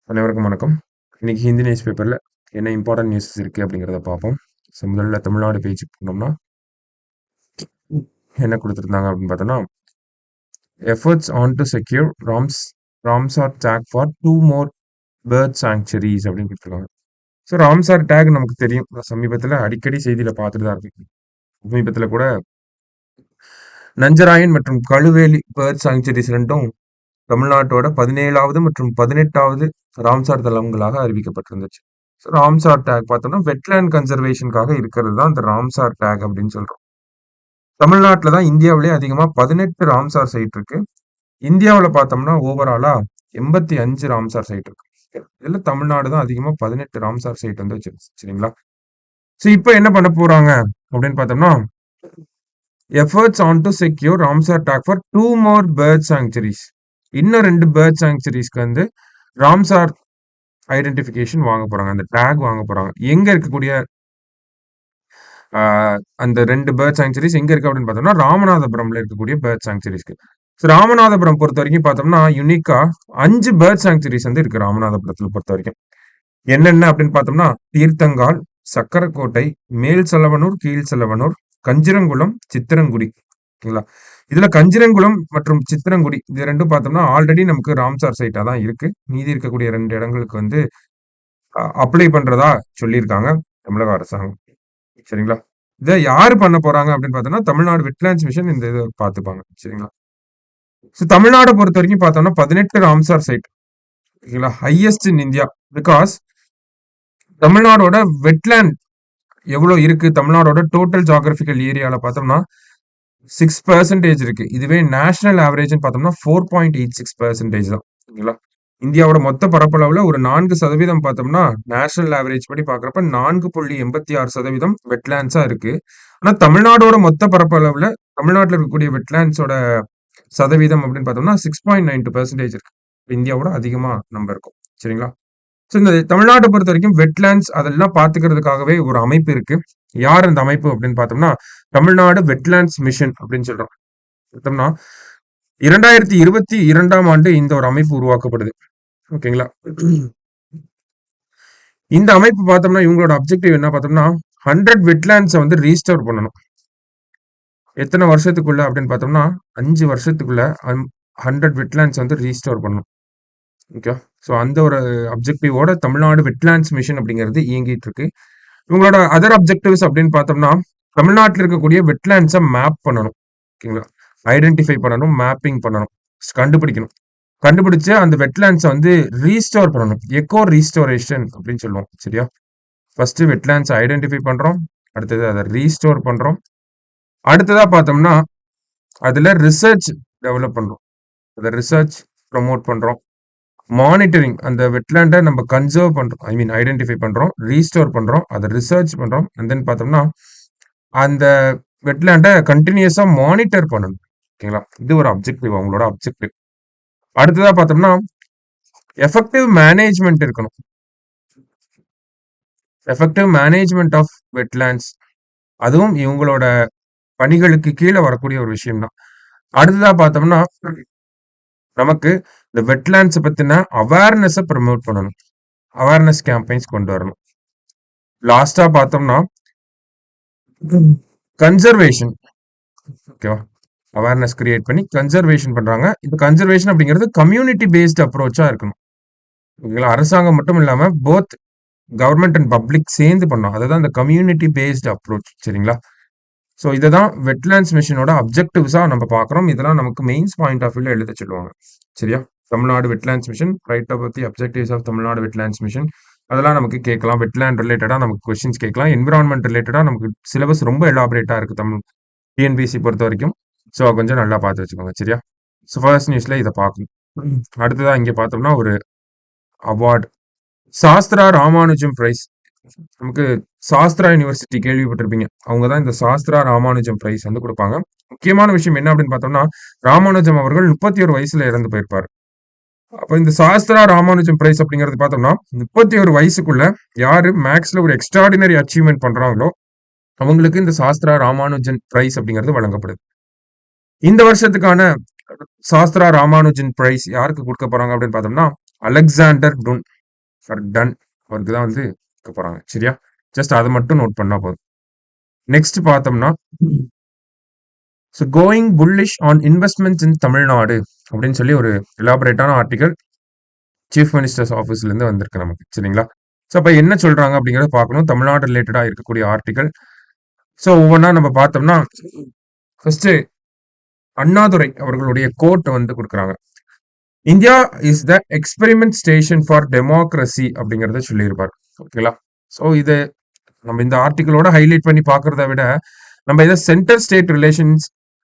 அனைவருக்கும் வணக்கம். இன்னைக்கு ஹிந்தி நியூஸ் பேப்பர்ல என்ன இம்பார்ட்டன்ட் நியூஸஸ் இருக்கு அப்படிங்கிறத பார்ப்போம். ஸோ முதல்ல தமிழ்நாடு பேஜுக்கு போனோம்னா என்ன கொடுத்துருந்தாங்க அப்படின்னு பார்த்தோம்னா, efforts on to secure Ramsar tag for 2 more bird sanctuaries அப்படின்னு கொடுத்துருக்காங்க. ஸோ ராம்சார் டேக் நமக்கு தெரியும். சமீபத்தில் அடிக்கடி செய்தியில பார்த்துட்டு தான் இருக்கு. சமீபத்தில் கூட நஞ்சராயன் மற்றும் கழுவேலி பேர்ட் சாங்சுரிஸ் ரெண்டும் தமிழ்நாட்டோட 17வது மற்றும் 18வது ராம்சார் தளங்களாக அறிவிக்கப்பட்டிருந்துச்சு. ஸோ ராம்சார் டேக் பார்த்தோம்னா வெட்லேண்ட் கன்சர்வேஷனுக்காக இருக்கிறது தான் இந்த ராம்சார் டேக் அப்படின்னு சொல்றோம். தமிழ்நாட்டில் தான் இந்தியாவிலே அதிகமாக 18 ராம்சார் சைட் இருக்கு. இந்தியாவில் பார்த்தோம்னா ஓவராலா 85 ராம்சார் சைட் இருக்கு. இதுல தமிழ்நாடு தான் அதிகமாக 18 ராம்சார் சைட் வந்து வச்சிருக்கு. சரிங்களா? ஸோ இப்போ என்ன பண்ண போறாங்க அப்படின்னு பார்த்தோம்னா, efforts on to secure Ramsar tag for 2 more bird sanctuaries. இன்னும் 2 பேர்ட் சாங்சுரிஸ்க்கு வந்து ராம்சார் ஐடென்டிஃபிகேஷன் வாங்க போறாங்க. அந்த டேக் வாங்க போறாங்க. எங்க இருக்கக்கூடிய அந்த 2 பேர்ட் சாங்சுரிஸ் எங்க இருக்கு அப்படின்னு பார்த்தோம்னா, ராமநாதபுரம்ல இருக்கக்கூடிய பேர்ட் சாங்சுரிஸ்க்கு. ஸோ ராமநாதபுரம் பொறுத்த வரைக்கும் பார்த்தோம்னா யுனிக்கா 5 பேர்ட் சாங்சுரிஸ் வந்து இருக்கு ராமநாதபுரத்துல பொறுத்த வரைக்கும். என்னென்ன அப்படின்னு பார்த்தோம்னா, தீர்த்தங்கால், சக்கரக்கோட்டை, மேல் செலவனூர், கீழ் செலவனூர், கஞ்சிரங்குளம், சித்திரங்குடி. ஓகேங்களா? இதுல கஞ்சிரங்குளம் மற்றும் சித்திரங்குடி இது ரெண்டும் பார்த்தோம்னா ஆல்ரெடி நமக்கு ராம்சார் சைட்டா தான் இருக்கு. மீதி இருக்கக்கூடிய 2 இடங்களுக்கு வந்து அப்ளை பண்றதா சொல்லியிருக்காங்க தமிழக அரசாங்கம். சரிங்களா? இதை யாரு பண்ண போறாங்க அப்படின்னு பார்த்தோம்னா, தமிழ்நாடு வெட்லாண்ட்ஸ் மிஷன் இந்த இதை பார்த்துப்பாங்க. சரிங்களா? ஸோ தமிழ்நாடை பொறுத்த வரைக்கும் பார்த்தோம்னா 18 ராம்சார் சைட். ஓகேங்களா? Highest in India. பிகாஸ் தமிழ்நாடோட வெட்லேண்ட் எவ்வளவு இருக்கு, தமிழ்நாடோட டோட்டல் ஜியோகிராபிக்கல் ஏரியால பார்த்தோம்னா 6% இருக்கு. இதுவே நேஷனல் ஆவரேஜ்னு பார்த்தோம்னா 4.86% தான். ஓகேங்களா? இந்தியாவோட மொத்த பரப்பளவுல ஒரு 4% பார்த்தோம்னா நேஷனல் ஆவரேஜ் படி பார்க்குறப்ப 4.86% வெட்லேண்ட்ஸா இருக்கு. ஆனா தமிழ்நாடோட மொத்த பரப்பளவுல தமிழ்நாட்டில் இருக்கக்கூடிய வெட்லேண்ட்ஸோட சதவீதம் அப்படின்னு பார்த்தோம்னா 6.92% இருக்கு. இந்தியாவோட அதிகமா நம்ம இருக்கோம். சரிங்களா? ஸோ இந்த தமிழ்நாட்டை பொறுத்த வரைக்கும் வெட்லேண்ட்ஸ் அதெல்லாம் பார்த்துக்கிறதுக்காகவே ஒரு அமைப்பு இருக்கு. யார் அந்த அமைப்பு அப்படின்னு பார்த்தோம்னா, தமிழ்நாடு வெட்லேண்ட்ஸ் மிஷன் அப்படின்னு சொல்றோம். பார்த்தோம்னா 2022ஆம் ஆண்டு இந்த ஒரு அமைப்பு உருவாக்கப்படுது. ஓகேங்களா? இந்த அமைப்பு பார்த்தோம்னா இவங்களோட அப்ஜெக்டிவ் என்ன பார்த்தோம்னா 100 வெட்லேண்ட்ஸை வந்து ரீஸ்டோர் பண்ணணும். எத்தனை வருஷத்துக்குள்ள அப்படின்னு பார்த்தோம்னா 5 வருஷத்துக்குள்ள 100 வெட்லேண்ட்ஸ் வந்து ரீஸ்டோர் பண்ணணும். ஓகே. ஸோ அந்த ஒரு அப்ஜெக்டிவோட தமிழ்நாடு வெட்லேண்ட்ஸ் மிஷன் அப்படிங்கிறது இயங்கிட்டு இருக்கு. இவங்களோட அதர் அப்ஜெக்டிவ்ஸ் அப்படின்னு பார்த்தோம்னா தமிழ்நாட்டில் இருக்கக்கூடிய வெட்லேண்ட்ஸை மேப் பண்ணணும். ஓகேங்களா? ஐடென்டிஃபை பண்ணணும், மேப்பிங் பண்ணணும், கண்டுபிடிக்கணும். கண்டுபிடிச்சு அந்த வெட்லேண்ட்ஸை வந்து ரீஸ்டோர் பண்ணணும். எக்கோ ரீஸ்டோரேஷன் அப்படின்னு சொல்லுவோம். சரியா? ஃபர்ஸ்ட் வெட்லேண்ட்ஸ் ஐடென்டிஃபை பண்றோம், அடுத்தது அதை ரீஸ்டோர் பண்றோம், அடுத்ததா பார்த்தோம்னா அதுல ரிசர்ச் டெவலப் பண்றோம், அதை ரிசர்ச் ப்ரொமோட் பண்றோம், மானிட்டரிங் அந்த வெட்லேண்டை நம்ம கன்சர்வ் பண்றோம், ஐ மீன் ஐடென்டிஃபை பண்றோம், ரீஸ்டோர் பண்றோம், அதை ரிசர்ச் பண்றோம், அண்ட் தென் பார்த்தோம்னா அந்த வெட்லேண்டை கண்டினியூஸா மானிட்டர் பண்ணணும். ஓகேங்களா? இது ஒரு அப்ஜெக்டிவ், அவங்களோட அப்ஜெக்டிவ். அடுத்ததா பார்த்தோம்னா எஃபெக்டிவ் மேனேஜ்மெண்ட் இருக்கணும். எஃபெக்டிவ் மேனேஜ்மெண்ட் ஆஃப் வெட்லேண்ட்ஸ் அதுவும் இவங்களோட பணிகளுக்கு கீழே வரக்கூடிய ஒரு விஷயம் தான். அடுத்ததா பார்த்தோம்னா நமக்கு இந்த வெட்லேண்ட்ஸ் பத்தின அவேர்னஸை ப்ரமோட் பண்ணணும், அவேர்னஸ் கேம்பெயின்ஸ் கொண்டு வரணும். லாஸ்டா பார்த்தோம்னா கன்சர்வேஷன். ஓகேவா? அவேர்னஸ் கிரியேட் பண்ணி கன்சர்வேஷன் பண்றாங்க. இந்த கன்சர்வேஷன் அப்படிங்கிறது கம்யூனிட்டி பேஸ்ட் அப்ரோச்சா இருக்கணும். ஓகேங்களா? அரசாங்கம் மட்டும் இல்லாம போத் கவர்மெண்ட் அண்ட் பப்ளிக் சேர்ந்து பண்ணோம். அதுதான் இந்த கம்யூனிட்டி பேஸ்ட் அப்ரோச். சரிங்களா? ஸோ இதை தான் வெட்லேண்ட்ஸ் மிஷனோட அப்ஜெக்டிவ்ஸா நம்ம பார்க்குறோம். இதெல்லாம் நமக்கு மெயின்ஸ் பாயிண்ட் ஆஃப் வியூல எழுத சொல்லுவாங்க. சரியா? தமிழ்நாடு வெட்லேண்ட்ஸ் மிஷன், ரைட் பத்தி objectives of Tamil Nadu wetlands mission, அதெல்லாம் நமக்கு கேட்கலாம். வெட்லேண்ட் ரிலேட்டடா நமக்கு கொஸ்டின்ஸ் கேட்கலாம். என்விரான்மெண்ட் ரிலேட்டடா நமக்கு சிலபஸ் ரொம்ப எலாபரேட்டா இருக்கு தமிழ் டிஎன்பிசி பொறுத்த வரைக்கும். ஸோ கொஞ்சம் நல்லா பார்த்து வச்சுக்கோங்க. சரியா? ஸோ ஃபர்ஸ்ட் நியூஸ்ல இதை பார்க்கணும். அடுத்ததா இங்க பார்த்தோம்னா ஒரு அவார்டு, சாஸ்திரா ராமானுஜம் பிரைஸ். நமக்கு சாஸ்திரா யூனிவர்சிட்டி கேள்விப்பட்டிருப்பீங்க. அவங்க தான் இந்த சாஸ்திரா ராமானுஜம் பிரைஸ் வந்து கொடுப்பாங்க. முக்கியமான விஷயம் என்ன அப்படின்னு பார்த்தோம்னா, ராமானுஜம் அவர்கள் 31 வயசுல இறந்து போயிருப்பாரு. அப்ப இந்த சாஸ்திரா ராமானுஜம் பிரைஸ் அப்படிங்கிறது பார்த்தோம்னா 31 வயசுக்குள்ள யாரு மேக்ஸ்ல ஒரு எக்ஸ்ட்ராடினரி அச்சீவ்மெண்ட் பண்றாங்களோ அவங்களுக்கு இந்த சாஸ்திரா ராமானுஜன் பிரைஸ் அப்படிங்கிறது வழங்கப்படுது. இந்த வருஷத்துக்கான சாஸ்திரா ராமானுஜன் பிரைஸ் யாருக்கு கொடுக்க போறாங்க அப்படின்னு பார்த்தோம்னா அலெக்சாண்டர் டுன். ஃபார் டன் அவருக்கு தான் வந்து இருக்க போறாங்க. சரியா? ஜஸ்ட் அதை மட்டும் நோட் பண்ணா போதும். நெக்ஸ்ட் பார்த்தோம்னா so going bullish on investments இன் தமிழ்நாடு அப்படின்னு சொல்லி ஒரு எலாபரேட்டான ஆர்டிகல் சீஃப் மினிஸ்டர்ஸ் ஆஃபீஸ்ல இருந்து வந்திருக்கு நமக்கு. சரிங்களா? ஸோ அப்ப என்ன சொல்றாங்க அப்படிங்கறத பார்க்கணும். தமிழ்நாடு ரிலேட்டடா இருக்கக்கூடிய ஆர்டிகல். ஸோ ஒவ்வொன்றா நம்ம பார்த்தோம்னா ஃபர்ஸ்ட் அண்ணாதுரை அவர்களுடைய கோட் வந்து கொடுக்குறாங்க. India is the experiment station for democracy அப்படிங்கறத சொல்லியிருப்பார். ஓகேங்களா? ஸோ இது நம்ம இந்த ஆர்டிகளோட ஹைலைட் பண்ணி பார்க்கறத விட நம்ம இதை சென்டர் ஸ்டேட் ரிலேஷன்ஸ்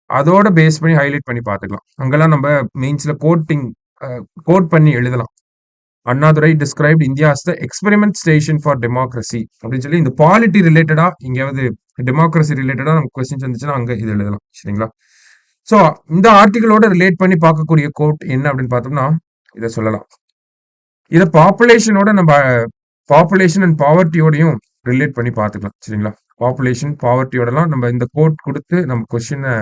அதோட பேஸ் பண்ணி ஹைலைட் பண்ணி பார்த்துக்கலாம். அங்கெல்லாம் நம்ம மெயின்ஸ்ல கோட் பண்ணி எழுதலாம். Annadurai described India as the experiment station for democracy அப்படின்னு சொல்லி இந்த பாலிட்டி ரிலேட்டடா எங்கேயாவது டெமோக்ரஸி ரிலேட்டடா நமக்கு கொஸ்டின்ஸ் வந்துச்சுன்னா அங்க இது எழுதலாம். சரிங்களா? ஸோ இந்த ஆர்டிகளோட ரிலேட் பண்ணி பார்க்கக்கூடிய கோட் என்ன அப்படின்னு பார்த்தோம்னா இதை சொல்லலாம். இதை பாப்புலேஷனோட நம்ம பாப்புலேஷன் அண்ட் பாவர்ட்டியோடையும் ரிலேட் பண்ணி பார்த்துக்கலாம். சரிங்களா? பாப்புலேஷன் பாவர்ட்டியோடலாம் நம்ம இந்த கோட் கொடுத்து நம்ம கொஸ்டினை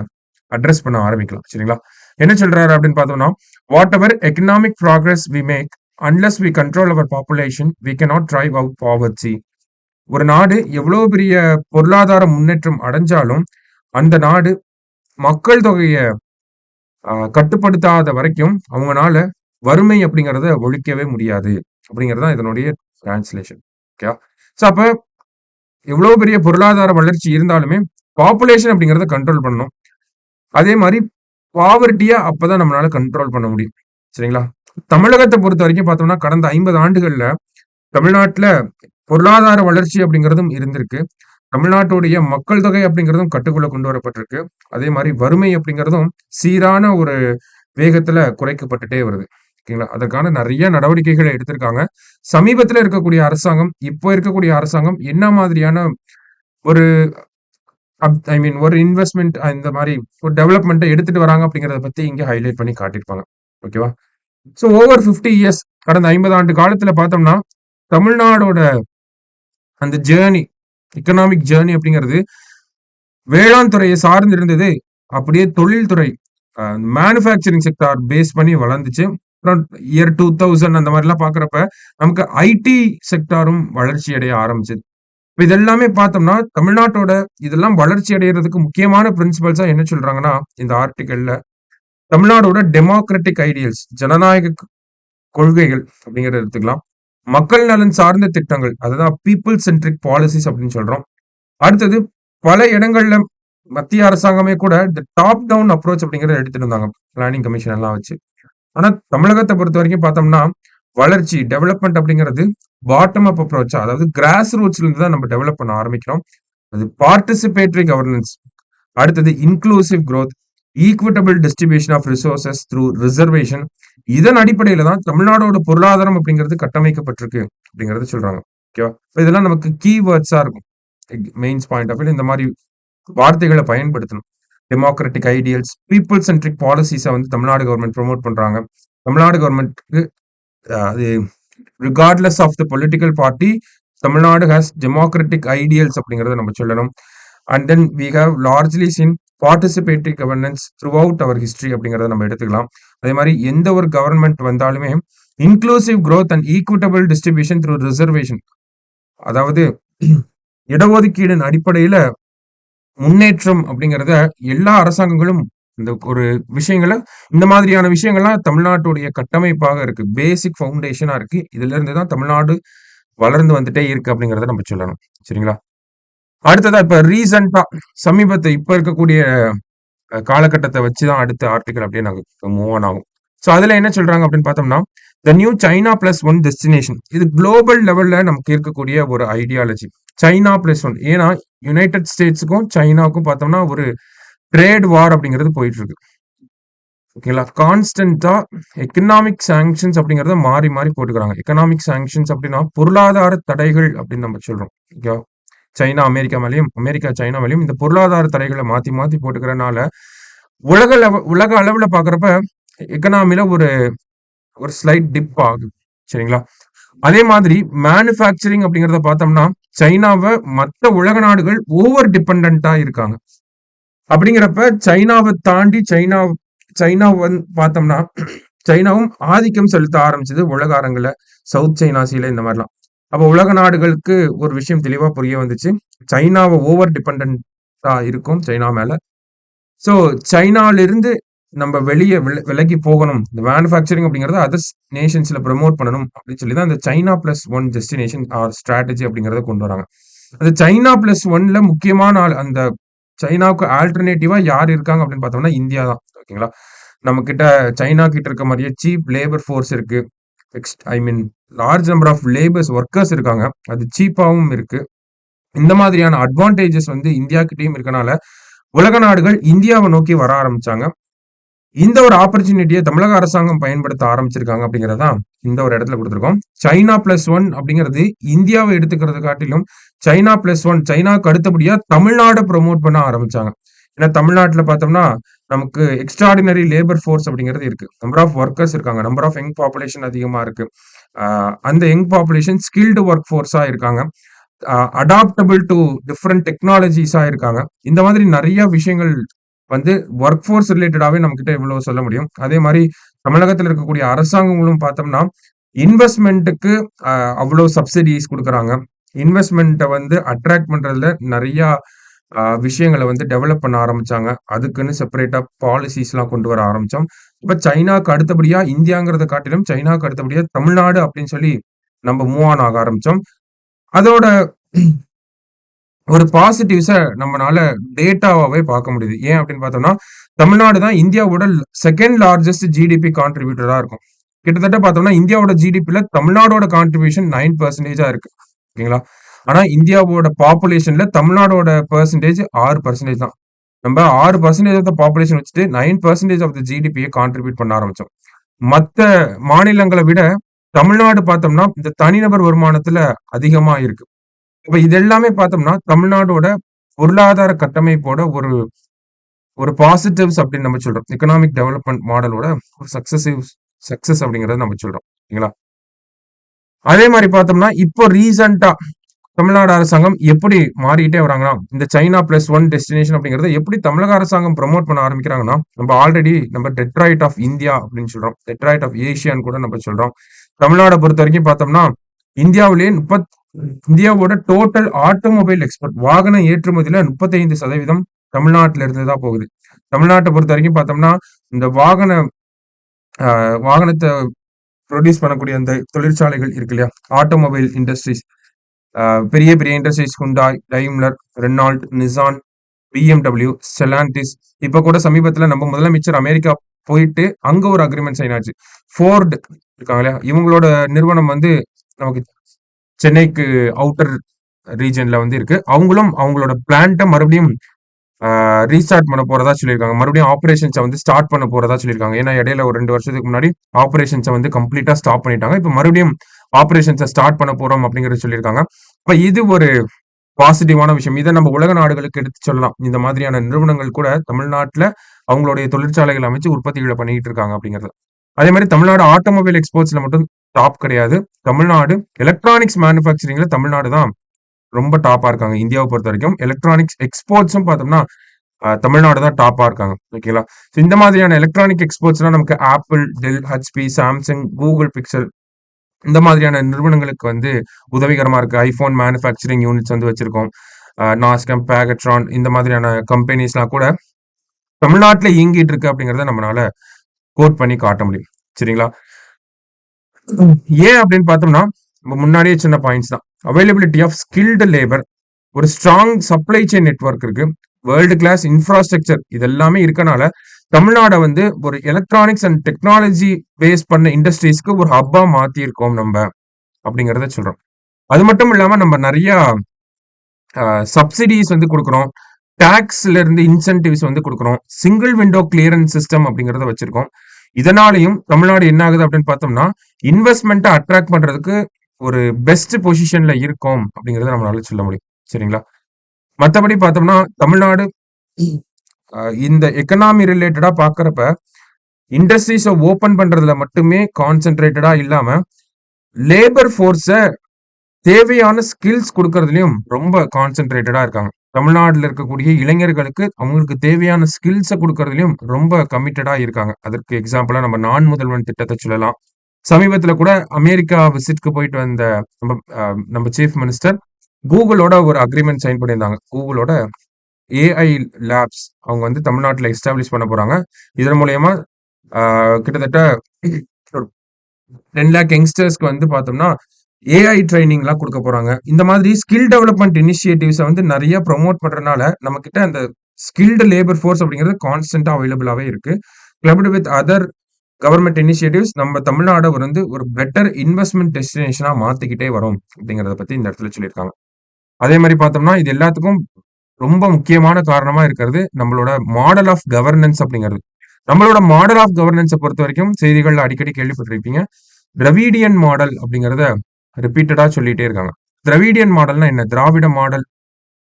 அட்ரஸ் பண்ண ஆரம்பிக்கலாம். சரிங்களா? என்ன சொல்றாரு அப்படின்னு பார்த்தோம்னா whatever economic progress we make unless we control our population we cannot drive out poverty. ஒரு நாடு எவ்வளவு பெரிய பொருளாதார முன்னேற்றம் அடைஞ்சாலும் அந்த நாடு மக்கள் தொகையை கட்டுப்படுத்தாத வரைக்கும் அவங்கனால வறுமை அப்படிங்கறத ஒழிக்கவே முடியாது அப்படிங்கறதான் இதனுடைய டிரான்ஸ்லேஷன். ஓகே. ஸோ அப்ப எவ்வளவு பெரிய பொருளாதார வளர்ச்சி இருந்தாலுமே பாப்புலேஷன் அப்படிங்கறத கண்ட்ரோல் பண்ணணும். அதே மாதிரி பாவர்ட்டியா அப்பதான் நம்மளால கண்ட்ரோல் பண்ண முடியும். சரிங்களா? தமிழகத்தை பொறுத்த வரைக்கும் பார்த்தோம்னா கடந்த 50 ஆண்டுகள்ல தமிழ்நாட்டுல பொருளாதார வளர்ச்சி அப்படிங்கிறதும் இருந்திருக்கு. தமிழ்நாட்டுடைய மக்கள் தொகை அப்படிங்கிறதும் கட்டுக்குள்ள கொண்டு வரப்பட்டிருக்கு. அதே மாதிரி வறுமை அப்படிங்கிறதும் சீரான ஒரு வேகத்துல குறைக்கப்பட்டுட்டே வருது. ஓகேங்களா? அதற்கான நிறைய நடவடிக்கைகளை எடுத்திருக்காங்க. சமீபத்துல இருக்கக்கூடிய அரசாங்கம் இப்போ இருக்கக்கூடிய அரசாங்கம் என்ன மாதிரியான ஒரு ஒரு இன்வெஸ்ட்மெண்ட் இந்த மாதிரி ஒரு டெவலப்மெண்ட்டை எடுத்துட்டு வராங்க அப்படிங்கறத பத்தி இங்க ஹைலைட் பண்ணி காட்டியிருப்பாங்க. ஓகேவா? ஸோ ஓவர் 50 இயர்ஸ் கடந்த 50 ஆண்டு காலத்துல பார்த்தோம்னா தமிழ்நாடோட அந்த ஜேர்னி எக்கனாமிக் ஜேர்னி அப்படிங்கிறது வேளாண் துறையை சார்ந்து இருந்தது. அப்படியே தொழில்துறை மேனுஃபேக்சரிங் செக்டார் பேஸ் பண்ணி வளர்ந்துச்சு. அப்புறம் இயர் 2000 அந்த மாதிரிலாம் பாக்குறப்ப நமக்கு ஐடி செக்டாரும் வளர்ச்சி அடைய ஆரம்பிச்சது. இப்ப இதெல்லாமே பார்த்தோம்னா தமிழ்நாட்டோட இதெல்லாம் வளர்ச்சி அடைகிறதுக்கு முக்கியமான பிரின்சிபல்ஸா என்ன சொல்றாங்கன்னா இந்த ஆர்டிகல்ல தமிழ்நாடோட டெமோக்ராட்டிக் ஐடியல்ஸ் ஜனநாயக கொள்கைகள் அப்படிங்கறத எடுத்துக்கலாம். மக்கள் நலன் சார்ந்த திட்டங்கள் அதுதான் பீப்புள் சென்ட்ரிக் பாலிசிஸ் அப்படின்னு சொல்றோம். அடுத்தது பல இடங்கள்ல மத்திய அரசாங்கமே கூட இந்த டாப் டவுன் அப்ரோச் அப்படிங்கறத எடுத்துட்டு இருந்தாங்க பிளானிங் கமிஷன் எல்லாம் வச்சு. ஆனா தமிழகத்தை பொறுத்த வரைக்கும் பார்த்தோம்னா வளர்ச்சி டெவலப்மெண்ட் அப்படிங்கிறது பாட்டம் அப் அப்ரோச்சா அதாவது கிராஸ் ரூட்ஸ்ல இருந்து தான் நம்ம டெவலப் பண்ண ஆரம்பிக்கிறோம். அது பார்ட்டிசிபேட்டரி கவர்னன்ஸ், அடுத்தது inclusive growth, equitable distribution of resources through reservation. இதன் அடிப்படையில தான் தமிழ்நாடோட பொருளாதாரம் அப்படிங்கிறது கட்டமைக்கப்பட்டிருக்கு அப்படிங்கறத சொல்றாங்க. ஓகேவா? இதெல்லாம் நமக்கு கீவேர்ட்ஸா இருக்கும். மெயின்ஸ் பாயிண்ட் ஆஃப் இந்த மாதிரி வார்த்தைகளை பயன்படுத்தணும். டெமோக்ராட்டிக் ஐடியல்ஸ் பீப்புள் சென்ட்ரிக் பாலிசிஸை வந்து தமிழ்நாடு கவர்மெண்ட் ப்ரொமோட் பண்றாங்க. தமிழ்நாடு கவர்மெண்ட்டுக்கு அது regardless of the political party Tamil Nadu has democratic ideals அப்படிங்கறத நம்ம சொல்லணும். And then we have largely scene participatory governance through out our history அப்படிங்கறத நம்ம எடுத்துக்கலாம். அதே மாதிரி எந்த ஒரு கவர்மெண்ட் வந்தாலுமே inclusive growth and equitable distribution through reservation அதாவது இடஒதுக்கீடின் அடிப்படையில முன்னேற்றம் அப்படிங்கிறத எல்லா அரசாங்கங்களும் இந்த ஒரு விஷயங்களை இந்த மாதிரியான விஷயங்கள்லாம் தமிழ்நாட்டுடைய கட்டமைப்பாக இருக்கு. பேசிக் ஃபவுண்டேஷனா இருக்கு. இதுல இருந்து தான் தமிழ்நாடு வளர்ந்து வந்துட்டே இருக்கு அப்படிங்கறத நம்ம சொல்லணும். சரிங்களா? அடுத்ததா இப்ப ரீசெண்டா சமீபத்தை இப்ப இருக்கக்கூடிய காலகட்டத்தை வச்சுதான் அடுத்த ஆர்டிகல் அப்படியே நாங்க மூவ் ஆன் ஆகும். ஸோ அதுல என்ன சொல்றாங்க அப்படின்னு பார்த்தோம்னா த நியூ சைனா +1 டெஸ்டினேஷன். இது குளோபல் லெவல்ல நமக்கு இருக்கக்கூடிய ஒரு ஐடியாலஜி. சைனா +1 ஏன்னா யுனைடெட் ஸ்டேட்ஸுக்கும் சைனாவுக்கும் பார்த்தோம்னா ஒரு ட்ரேட் வார் அப்படிங்கிறது போயிட்டு இருக்கு. ஓகேங்களா? கான்ஸ்டன்டா எக்கனாமிக் சாங்ஷன்ஸ் அப்படிங்கறத மாறி மாறி போட்டுக்கிறாங்க. எக்கனாமிக் சாங்ஷன்ஸ் அப்படின்னா பொருளாதார தடைகள் அப்படின்னு நம்ம சொல்றோம். ஓகேவா? சைனா அமெரிக்கா மேலேயும் அமெரிக்கா சைனா மேலேயும் இந்த பொருளாதார தடைகளை மாத்தி மாத்தி போட்டுக்கிறனால உலக அளவுல பாக்குறப்ப எக்கனாமில ஒரு ஸ்லைட் டிப் ஆகுது. சரிங்களா? அதே மாதிரி மேனுஃபேக்சரிங் அப்படிங்கறத பார்த்தோம்னா சைனாவை மற்ற உலக நாடுகள் ஓவர் டிபெண்டா இருக்காங்க. அப்படிங்கிறப்ப சைனாவை தாண்டி சைனா பார்த்தோம்னா சைனாவும் ஆதிக்கம் செலுத்த ஆரம்பிச்சது உலக அரங்குல, சவுத் சைனா சீல இந்த மாதிரிலாம். அப்போ உலக நாடுகளுக்கு ஒரு விஷயம் தெளிவா புரிய வந்துச்சு. சைனாவை ஓவர் டிபெண்டா இருக்கும் சைனா மேல. ஸோ சைனால இருந்து நம்ம வெளிய விலகி போகணும். இந்த மேனுஃபேக்சரிங் அப்படிங்கிறத அதர்ஸ் நேஷன்ஸ்ல ப்ரமோட் பண்ணணும் அப்படின்னு சொல்லி தான் இந்த China plus one destination or strategy அப்படிங்கிறத கொண்டு வராங்க. அந்த சைனா பிளஸ் ஒன்ல முக்கியமான ஆள், அந்த சைனாவுக்கு ஆல்டர்னேட்டிவா யார் இருக்காங்க அப்படின்னு பார்த்தோம்னா இந்தியா தான். ஓகேங்களா? நம்ம கிட்ட சைனா கிட்ட இருக்க மாதிரியே சீப் லேபர் ஃபோர்ஸ் இருக்கு. I mean large number of labours workers இருக்காங்க. அது சீப்பாவும் இருக்கு. இந்த மாதிரியான அட்வான்டேஜஸ் வந்து இந்தியா கிட்டயும் இருக்கனால உலக நாடுகள் இந்தியாவை நோக்கி வர ஆரம்பிச்சாங்க. இந்த ஒரு ஆப்பர்ச்சுனிட்டியை தமிழக அரசாங்கம் பயன்படுத்த ஆரம்பிச்சிருக்காங்க அப்படிங்கறதான் இந்த ஒரு இடத்துல கொடுத்துருக்கோம். சைனா பிளஸ் ஒன் அப்படிங்கிறது இந்தியாவை எடுத்துக்கிறது காட்டிலும் சைனா பிளஸ் ஒன், சைனாக்கு அடுத்தபடியா தமிழ்நாடு ப்ரொமோட் பண்ண ஆரம்பிச்சாங்க. ஏன்னா தமிழ்நாட்டுல பார்த்தோம்னா நமக்கு எக்ஸ்ட்ராடினரி லேபர் ஃபோர்ஸ் அப்படிங்கிறது இருக்கு. நம்பர் ஆஃப் ஒர்க்கர்ஸ் இருக்காங்க. நம்பர் ஆஃப் யங் பாப்புலேஷன் அதிகமா இருக்கு. அந்த யங் பாப்புலேஷன் ஸ்கில்டு ஒர்க் ஃபோர்ஸா இருக்காங்க. அடாப்டபிள் டு டிஃப்ரெண்ட் டெக்னாலஜிஸா இருக்காங்க. இந்த மாதிரி நிறைய விஷயங்கள் வந்து ஒர்க் ஃபோர்ஸ் ரிலேட்டடாவே நம்ம கிட்ட இவ்வளவு சொல்ல முடியும். அதே மாதிரி தமிழகத்தில் இருக்கக்கூடிய அரசாங்கங்களும் பார்த்தோம்னா இன்வெஸ்ட்மெண்ட்டுக்கு அவ்வளவு சப்சிடிஸ் கொடுக்குறாங்க. இன்வெஸ்ட்மெண்ட்டை வந்து அட்ராக்ட் பண்றதுல நிறைய விஷயங்களை வந்து டெவலப் பண்ண ஆரம்பிச்சாங்க. அதுக்குன்னு செப்பரேட்டா பாலிசிஸ் எல்லாம் கொண்டு வர ஆரம்பிச்சோம். இப்ப சைனாக்கு அடுத்தபடியா இந்தியாங்கிறத காட்டிலும் சைனாக்கு அடுத்தபடியா தமிழ்நாடு அப்படின்னு சொல்லி நம்ம மூவ் ஆன் ஆக ஆரம்பிச்சோம். அதோட ஒரு பாசிட்டிவ்ஸ நம்மளால டேட்டாவாவே பார்க்க முடியுது. ஏன் அப்படின்னு பார்த்தோம்னா தமிழ்நாடு தான் இந்தியாவோட செகண்ட் லார்ஜஸ்ட் ஜிடிபி கான்ட்ரிபியூட்டரா இருக்கும். கிட்டத்தட்ட பார்த்தோம்னா இந்தியாவோட ஜிடிபில தமிழ்நாடோட கான்ட்ரிபியூஷன் 9% இருக்கு. ஓகேங்களா? ஆனா இந்தியாவோட பாப்புலேஷன்ல தமிழ்நாடோட பெர்சன்டேஜ் 6% தான். நம்ம 6% ஆஃப் த பாப்புலேஷன் வச்சுட்டு 9% ஆஃப் த ஜிடிபியை கான்ட்ரிபியூட் பண்ண ஆரம்பிச்சோம். மத்த மாநிலங்களை விட தமிழ்நாடு பார்த்தோம்னா இந்த தனிநபர் வருமானத்துல அதிகமா இருக்கு. இப்ப இது எல்லாமே பார்த்தோம்னா தமிழ்நாடோட பொருளாதார கட்டமைப்போட ஒரு ஒரு பாசிட்டிவ்ஸ் அப்படின்னு நம்ம சொல்றோம். எக்கனாமிக் டெவலப்மெண்ட் மாடலோட ஒரு சக்சஸ் அப்படிங்கறத நம்ம சொல்றோம். ஓகேங்களா? அதே மாதிரி பார்த்தோம்னா இப்போ ரீசெண்டா தமிழ்நாடு அரசாங்கம் எப்படி மாறிட்டே வராங்கன்னா இந்த சைனா பிளஸ் ஒன் டெஸ்டினேஷன் அப்படிங்கறத எப்படி தமிழக அரசாங்கம் ப்ரமோட் பண்ண ஆரம்பிக்கிறாங்கன்னா நம்ம ஆல்ரெடி நம்ம டெட்ராய்ட் ஆஃப் இந்தியா அப்படின்னு சொல்றோம். டெட்ராய்ட் ஆஃப் ஏஷியான்னு கூட நம்ம சொல்றோம். தமிழ்நாடை பொறுத்த வரைக்கும் பார்த்தோம்னா இந்தியாவிலேயே இந்தியாவோட டோட்டல் ஆட்டோமொபைல் எக்ஸ்போர்ட் வாகன ஏற்றுமதியில 35% தமிழ்நாட்டில இருந்து தான் போகுது. தமிழ்நாட்டை பொறுத்த வரைக்கும் பார்த்தோம்னா இந்த வாகனத்தை ப்ரொடியூஸ் பண்ணக்கூடிய அந்த தொழிற்சாலைகள் இருக்கு இல்லையா, ஆட்டோமொபைல் இண்டஸ்ட்ரீஸ், பெரிய பெரிய industries Hyundai, Daimler, Renault, Nissan, BMW, Stellantis. இப்ப கூட சமீபத்துல நம்ம முதலமைச்சர் அமெரிக்கா போயிட்டு அங்க ஒரு அக்ரிமெண்ட் சைன் ஆச்சு. ஃபோர்டு இருக்காங்க இல்லையா, இவங்களோட நிறுவனம் வந்து நமக்கு சென்னைக்கு அவுட்டர் ரீஜன்ல வந்து இருக்கு. அவங்களும் அவங்களோட பிளான்ட்டை மறுபடியும் ரீஸ்டார்ட் பண்ண போறதா சொல்லியிருக்காங்க. மறுபடியும் ஆபரேஷன்ஸை வந்து ஸ்டார்ட் பண்ண போறதா சொல்லியிருக்காங்க. ஏன்னா இடையில ஒரு 2 வருஷத்துக்கு முன்னாடி ஆபரேஷன்ஸை வந்து கம்ப்ளீட்டா ஸ்டாப் பண்ணிட்டாங்க. இப்ப மறுபடியும் ஆபரேஷன்ஸை ஸ்டார்ட் பண்ண போறோம் அப்படிங்கறது சொல்லியிருக்காங்க. இப்ப இது ஒரு பாசிட்டிவான விஷயம். இதை நம்ம உலக நாடுகளுக்கு எடுத்து சொல்லலாம். இந்த மாதிரியான நிறுவனங்கள் கூட தமிழ்நாட்டுல அவங்களுடைய தொழிற்சாலைகள் அமைச்சு உற்பத்திகளை பண்ணிட்டு இருக்காங்க அப்படிங்கிறது. அதே மாதிரி தமிழ்நாடு ஆட்டோமொபைல் எக்ஸ்போர்ட்ஸ்ல மட்டும் டாப் கிடையாது. தமிழ்நாடு எலக்ட்ரானிக்ஸ் மேனுஃபேக்சரிங்ல தமிழ்நாடு தான் ரொம்ப டாப்பா இருக்காங்க. இந்தியாவை பொறுத்த வரைக்கும் எலக்ட்ரானிக்ஸ் எக்ஸ்போர்ட்ஸும் பார்த்தோம்னா தமிழ்நாடு தான் டாப்பா இருக்காங்க. ஓகேங்களா? இந்த மாதிரியான எலக்ட்ரானிக் எக்ஸ்போர்ட்ஸ்லாம் நமக்கு Apple, Dell, HP, Samsung, Google Pixel இந்த மாதிரியான நிறுவனங்களுக்கு வந்து உதவிகரமா இருக்கு. ஐபோன் மேனுஃபேக்சரிங் யூனிட்ஸ் வந்து வச்சிருக்கோம். நாஸ்கம், பேகட்ரான் இந்த மாதிரியான கம்பெனிஸ்லாம் கூட தமிழ்நாட்டுல இயங்கிட்டு இருக்கு அப்படிங்கறத நம்மளால கோட் பண்ணி காட்ட முடியும். சரிங்களா? ஏன் அப்படின்னு பார்த்தோம்னா முன்னாடியே சின்ன பாயிண்ட்ஸ் தான். அவைலபிலிட்டி ஆஃப் ஸ்கில்டு லேபர், ஒரு ஸ்ட்ராங் சப்ளை செயின் நெட்வொர்க் இருக்கு, வேர்ல்டு கிளாஸ் இன்ஃப்ராஸ்ட்ரக்சர், இது எல்லாமே இருக்கனால தமிழ்நாடை வந்து ஒரு எலக்ட்ரானிக்ஸ் அண்ட் டெக்னாலஜி பேஸ் பண்ண இண்டஸ்ட்ரீஸ்க்கு ஒரு ஹப்பா மாத்தி இருக்கோம் நம்ம அப்படிங்கறத சொல்றோம். அது மட்டும் இல்லாம நம்ம நிறைய சப்சிடிஸ் வந்து கொடுக்குறோம். டாக்ஸ்ல இருந்து இன்சென்டிவ்ஸ் வந்து கொடுக்குறோம். சிங்கிள் விண்டோ கிளியரன்ஸ் சிஸ்டம் அப்படிங்கறத வச்சிருக்கோம். இதனாலையும் தமிழ்நாடு என்ன ஆகுது அப்படின்னு பார்த்தோம்னா இன்வெஸ்ட்மெண்ட்டை அட்ராக்ட் பண்றதுக்கு ஒரு பெஸ்ட் பொசிஷன்ல இருக்கும் அப்படிங்கறத நம்மளால சொல்ல முடியும். சரிங்களா? மற்றபடி பார்த்தோம்னா தமிழ்நாடு இந்த எக்கனாமி ரிலேட்டடா பாக்குறப்ப இண்டஸ்ட்ரீஸை ஓபன் பண்றதுல மட்டுமே கான்சென்ட்ரேட்டடா இல்லாம லேபர் ஃபோர்ஸ தேவையான ஸ்கில்ஸ் கொடுக்கறதுலயும் ரொம்ப கான்சென்ட்ரேட்டடா இருக்காங்க. தமிழ்நாட்டுல இருக்கக்கூடிய இளைஞர்களுக்கு அவங்களுக்கு தேவையான ஸ்கில்ஸ குடுக்கறதுலயும் ரொம்ப கமிட்டடா இருக்காங்க. அதற்கு எக்ஸாம்பிளா நம்ம நான் முதல்வன் திட்டத்த சொல்லலாம். சமீபத்தில கூட அமெரிக்கா விசிட்க்கு போயிட்டு வந்த நம்ம நம்ம சீஃப் மினிஸ்டர் கூகுளோட ஒரு அக்ரீமெண்ட் சைன் பண்ணியிருந்தாங்க. கூகுளோட ஏஐ லேப்ஸ் அவங்க வந்து தமிழ்நாட்டுல எஸ்டாப்ளிஷ் பண்ண போறாங்க. இதன் மூலியமா ஆ கிட்டத்தட்ட ஒரு 10,00,000 யங்ஸ்டர்ஸ்க்கு வந்து பார்த்தோம்னா, ஏஐ ட்ரெய்னிங்லாம் குடுக்க போறாங்க. இந்த மாதிரி ஸ்கில் டெவலப்மென்ட் இனிஷியேட்டிவ்ஸ வந்து நெறைய ப்ரமோட் பண்றனால, நம்மகிட்ட அந்த ஸ்கில்டு லேபர் ஃபோர்ஸ் அப்படிங்கிறது கான்ஸ்டன்ட்டா அவைலபிளாவே இருக்கு. Clubbed with other government initiatives நம்ம தமிழ்நாட வந்து ஒரு பெட்டர் இன்வெஸ்ட்மென்ட் டெஸ்டினேஷனா மாத்திக்கிட்டே வரோம். அப்படிங்கிறத பத்தி இந்த இடத்துல சொல்லியிருக்காங்க. அதே மாரி பார்த்தோம்னா, இது எல்லாத்துக்கும் ரொம்ப முக்கியமான காரணமா இருக்கிறது, நம்மளோட மாடல் ஆஃப் கவர்னன்ஸ் அப்படிங்கிறது. நம்மளோட மாடல் ஆஃப் கவர்னன்ஸ பொறுத்தவரைக்கும் செய்திகள்ல அடிக்கடி கேள்விப்பட்டிருப்பீங்க. திராவிடியன் மாடல் அப்படிங்கிறத ரிப்பீட்டடா சொல்லிட்டே இருக்காங்க. திராவிடியன் மாடல்னா என்ன? திராவிட மாடல்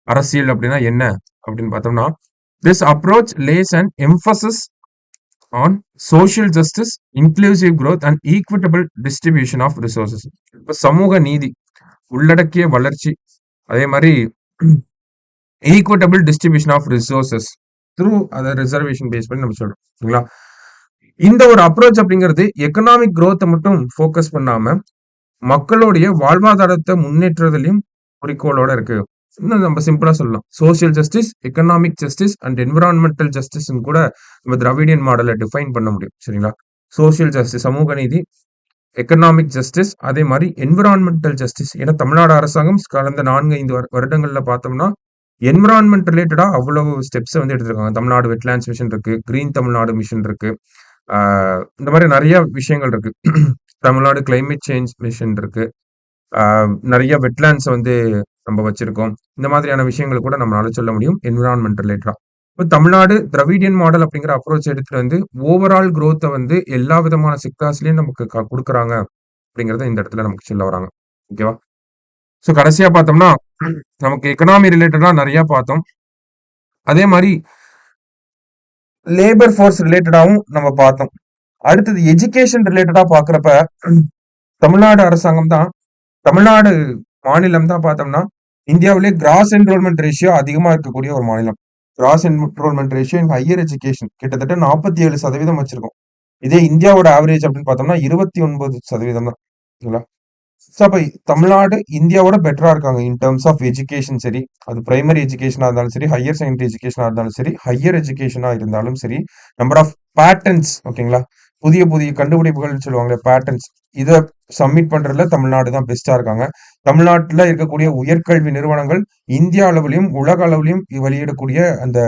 அரசியல் அப்படின்னா என்ன? அப்படின்னு பார்த்தோம்னா, this approach lays an emphasis on social justice, inclusive growth and equitable distribution of resources. இப்ப சமூக நீதி, உள்ளடக்கிய வளர்ச்சி, அதே மாரி equitable distribution of resources through அத ரிசர்வேஷன் பேஸ் பண்ணி நம்ம சொல்றோம். சரிங்களா? இந்த ஒரு அப்ரோச் அப்படிங்கிறது எக்கனாமிக் குரோத்த மட்டும் ஃபோக்கஸ் பண்ணாம, மக்களுடைய வாழ்வாதாரத்த முன்னேற்றுவதிலும் குறிக்கோளோட இருக்கு. இன்னும் நம்ம சிம்பிளா சொல்லலாம். Social justice, economic justice and environmental ஜஸ்டிஸ்ன்னு கூட நம்ம திராவிடியன் மாடல டிஃபைன் பண்ண முடியும். சரிங்களா? சோசியல் ஜஸ்டிஸ் சமூக நீதி, எக்கனாமிக் ஜஸ்டிஸ், அதே மாரி என்விரான்மென்டல் ஜஸ்டிஸ். ஏன்னா தமிழ்நாடு அரசாங்கம் கடந்த 4, 5 வருடங்கள்ல பார்த்தோம்னா, என்விரான்மென்ட் ரிலேட்டடா அவ்வளவு ஸ்டெப்ஸ வந்து எடுத்திருக்காங்க. தமிழ்நாடு வெட்லாண்ட்ஸ் மிஷன் இருக்கு. கிரீன் தமிழ்நாடு மிஷன் இருக்கு. ஆ இந்த மாரி நெறைய விஷயங்கள் இருக்கு. தமிழ்நாடு கிளைமேட் சேஞ்ச் மிஷன் இருக்கு. ஆ நெறைய வெட்லாண்ட்ஸ வந்து நம்ம வச்சிருக்கோம். இந்த மாதிரியான விஷயங்கள கூட நம்மளால சொல்ல முடியும். என்விரான்மென்ட் ரிலேட்டடா. இப்ப தமிழ்நாடு திராவிடியன் மாடல் அப்படிங்கிற அப்ரோச் எடுத்துட்டு வந்து ஓவரால் குரோத்த வந்து எல்லா விதமான செக்டார்ஸ்லயும் நமக்கு குடுக்குறாங்க அப்படிங்கிறத இந்த இடத்துல நமக்கு சொல்ல வராங்க. ஓகேவா? ஸோ கடைசியா பார்த்தோம்னா, நமக்கு எக்கனாமி ரிலேட்டடா நெறைய பார்த்தோம். அதே மாரி லேபர் ஃபோர்ஸ் ரிலேட்டடாவும் நம்ம பார்த்தோம். அடுத்தது எஜுகேஷன் ரிலேட்டடா பார்க்கிறப்ப, தமிழ்நாடு அரசாங்கம் தான் தமிழ்நாடு மாநிலம் தான் பார்த்தோம்னா, இந்தியாவிலேயே கிராஸ் என்ரோல்மென்ட் ரேஷியோ அதிகமா இருக்கக்கூடிய ஒரு மாநிலம். Cross enrolment ratio in higher education கிட்டத்தட்ட 47% வச்சிருக்கோம். இதே இந்தியாவோட ஆவரேஜ் அப்படின்னு பார்த்தோம்னா 29% தான். சரிங்களா? ஸோ அப்ப தமிழ்நாடு இந்தியாவோட பெட்டரா இருக்காங்க இன் டெர்ம்ஸ் ஆஃப் எஜுகேஷன் சரி. அது பிரைமரி எஜுகேஷனா இருந்தாலும் சரி, ஹையர் செகண்டரி எஜுகேஷனா இருந்தாலும் சரி, ஹையர் எஜுகேஷனா இருந்தாலும் சரி, நம்பர் ஆஃப் பேட்டர்ன்ஸ் ஓகேங்களா? புதிய புதிய கண்டுபிடிப்புகள்னு சொல்லுவாங்கல்ல பேட்டர்ன்ஸ். இத சப்மிட் பண்றதுல தமிழ்நாடு தான் பெஸ்ட்டா இருக்காங்க. தமிழ்நாட்டுல இருக்கக்கூடிய உயர்கல்வி நிறுவனங்கள் இந்தியா அளவிலும், உலக அளவிலும் வெளியிடக்கூடிய அந்த